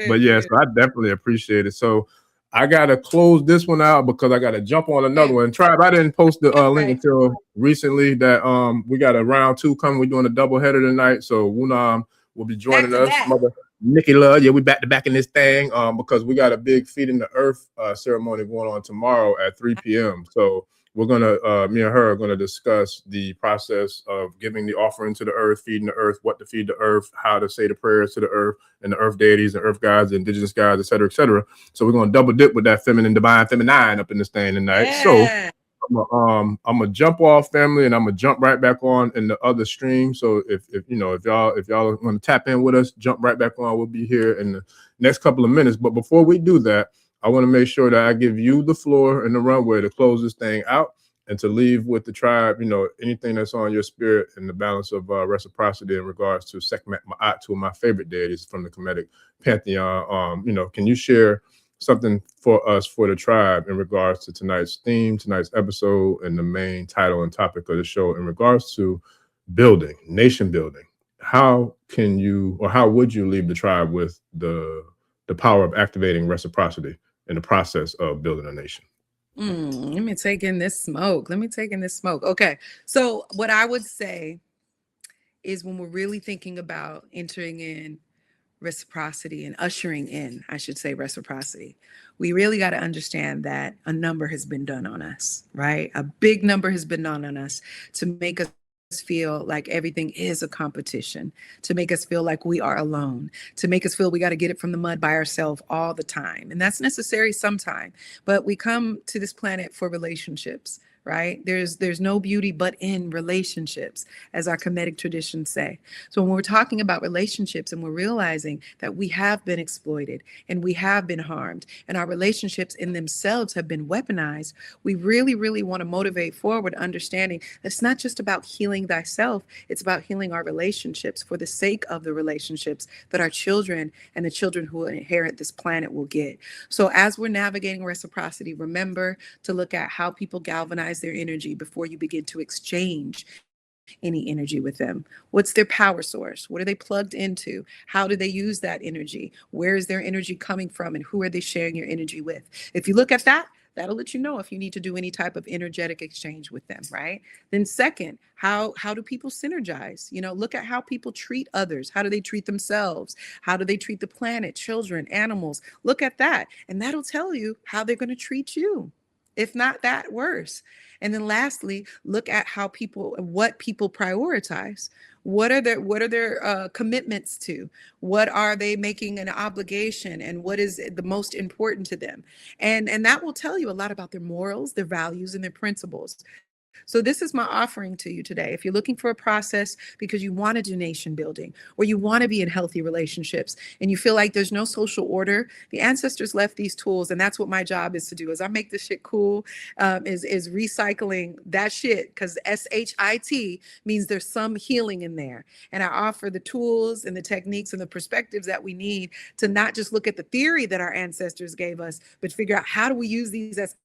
But yeah, so I definitely appreciate it. So I gotta close this one out because I gotta jump on another one. Tribe, I didn't post the link until recently that we got a round 2 coming. We're doing a double header tonight. So Wunam will be joining us. Mother Nikki Love, yeah, we back to back in this thing because we got a big Feeding the Earth ceremony going on tomorrow at 3 p.m. So we're gonna me and her are gonna discuss the process of giving the offering to the earth, feeding the earth, what to feed the earth, how to say the prayers to the earth and the earth deities, the earth gods, the indigenous gods, et cetera, et cetera. So we're gonna double dip with that feminine, divine, feminine up in this thing tonight. Yeah. So I'm gonna jump off, family, and I'm gonna jump right back on in the other stream. So if you know, if y'all want to tap in with us, jump right back on. We'll be here in the next couple of minutes. But before we do that, I want to make sure that I give you the floor and the runway to close this thing out and to leave with the tribe, you know, anything that's on your spirit and the balance of reciprocity in regards to Sekhmet Maat, two of my favorite deities from the Kemetic pantheon. You know, can you share something for us, for the tribe, in regards to tonight's theme, tonight's episode, and the main title and topic of the show in regards to building, nation building? How can you, or how would you leave the tribe with the power of activating reciprocity in the process of building a nation? Let me take in this smoke. Okay. So what I would say is, when we're really thinking about entering in reciprocity and ushering in, I should say, reciprocity, we really got to understand that a number has been done on us, right? A big number has been done on us to make us feel like everything is a competition, to make us feel like we are alone, to make us feel we got to get it from the mud by ourselves all the time. And that's necessary sometime, but we come to this planet for relationships, right? There's no beauty but in relationships, as our Kemetic traditions say. So when we're talking about relationships and we're realizing that we have been exploited and we have been harmed and our relationships in themselves have been weaponized, we really, really want to motivate forward understanding that it's not just about healing thyself, it's about healing our relationships for the sake of the relationships that our children and the children who inherit this planet will get. So as we're navigating reciprocity, remember to look at how people galvanize their energy before you begin to exchange any energy with them. What's their power source? What are they plugged into? How do they use that energy? Where is their energy coming from? And who are they sharing your energy with? If you look at that, that'll let you know if you need to do any type of energetic exchange with them, right? Then second, how do people synergize? You know, look at how people treat others. How do they treat themselves? How do they treat the planet, children, animals? Look at that. And that'll tell you how they're going to treat you, if not that, worse. And then lastly, look at what people prioritize. What are their commitments to? What are they making an obligation? And what is the most important to them? And that will tell you a lot about their morals, their values, and their principles. So this is my offering to you today. If you're looking for a process because you want to do nation building or you want to be in healthy relationships and you feel like there's no social order, the ancestors left these tools, and that's what my job is to do. As I make this shit cool, is recycling that shit, because SHIT means there's some healing in there. And I offer the tools and the techniques and the perspectives that we need to not just look at the theory that our ancestors gave us, but figure out how do we use these as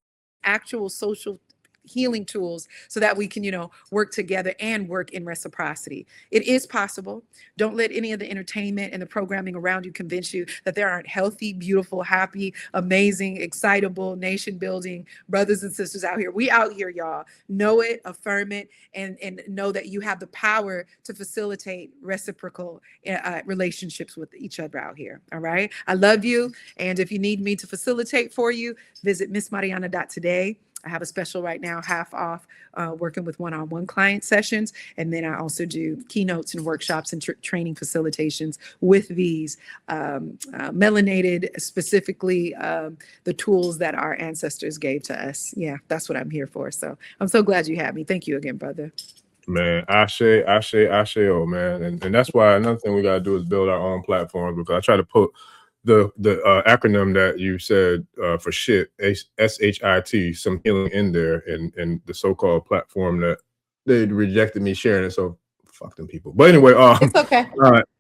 actual social healing tools so that we can, work together and work in reciprocity. It is possible. Don't let any of the entertainment and the programming around you convince you that there aren't healthy, beautiful, happy, amazing, excitable, nation building brothers and sisters out here. We out here, y'all. Know it, affirm it, and know that you have the power to facilitate reciprocal relationships with each other out here. All right. I love you. And if you need me to facilitate for you, visit missmariana.today. I have a special right now, half off, working with one-on-one client sessions. And then I also do keynotes and workshops and training facilitations with these melanated, specifically the tools that our ancestors gave to us. Yeah, that's what I'm here for. So I'm so glad you had me. Thank you again, brother. Man, Ashe, oh man. And that's why another thing we got to do is build our own platforms, because I try to put the acronym that you said for shit, SHIT, some healing in there, and the so-called platform that they rejected me sharing it. So fuck them people. But anyway, it's okay.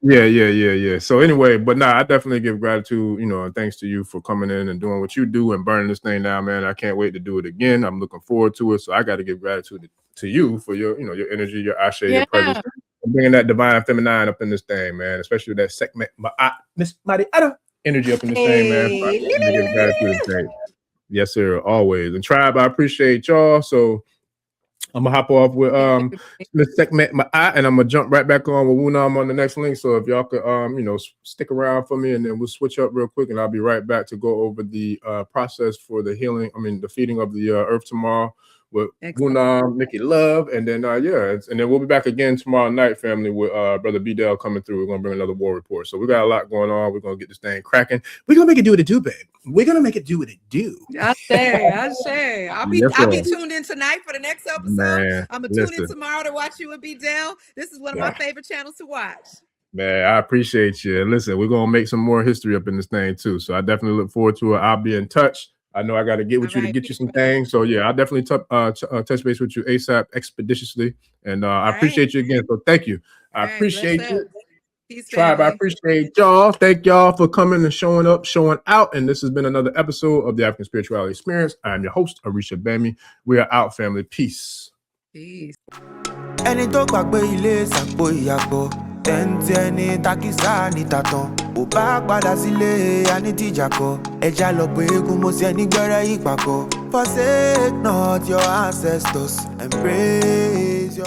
Yeah. So anyway, but I definitely give gratitude, and thanks to you for coming in and doing what you do and burning this thing down, man. I can't wait to do it again. I'm looking forward to it. So I got to give gratitude to you for your, your energy, your Ashe, your presence, and bringing that divine feminine up in this thing, man. Especially that Sekhmet Maat, Miss Mariana energy up in this thing, man. So I gotta give gratitude to thing. Yes, sir, always. And Tribe, I appreciate y'all. So I'm gonna hop off with Miss Sekhmet Maat, and I'm gonna jump right back on with Wunam on the next link. So if y'all could stick around for me, and then we'll switch up real quick, and I'll be right back to go over the process for the healing, the feeding of the earth tomorrow with Wunam, Nikki Love, and then and then we'll be back again tomorrow night, family, with Brother B-Dell coming through. We're gonna bring another war report. So we got a lot going on. We're gonna get this thing cracking. We're gonna make it do what it do, babe. We're gonna make it do what it do. I say. I'll be tuned in tonight for the next episode. Man, I'm gonna tune in tomorrow to watch you with B-Dell. This is one of my favorite channels to watch. Man, I appreciate you. And listen, we're gonna make some more history up in this thing too. So I definitely look forward to it. I'll be in touch. I know I got to get with you to get you some things. So yeah, I'll definitely touch base with you ASAP, expeditiously. And I appreciate you again. So thank you. I appreciate you. Peace, Tribe, I appreciate y'all. Thank y'all for coming and showing up, showing out. And this has been another episode of the African Spirituality Experience. I'm your host, Arisha Bami. We are out, family. Peace. Peace. Tẹ́ntẹ́ni takisa ní tàtàn ò bá padà sílé anítìjàkọ ẹja lọ pé eégún mo ṣe nígbẹ́rẹ́ ìpàkọ́. Forsake not your ancestors and praise your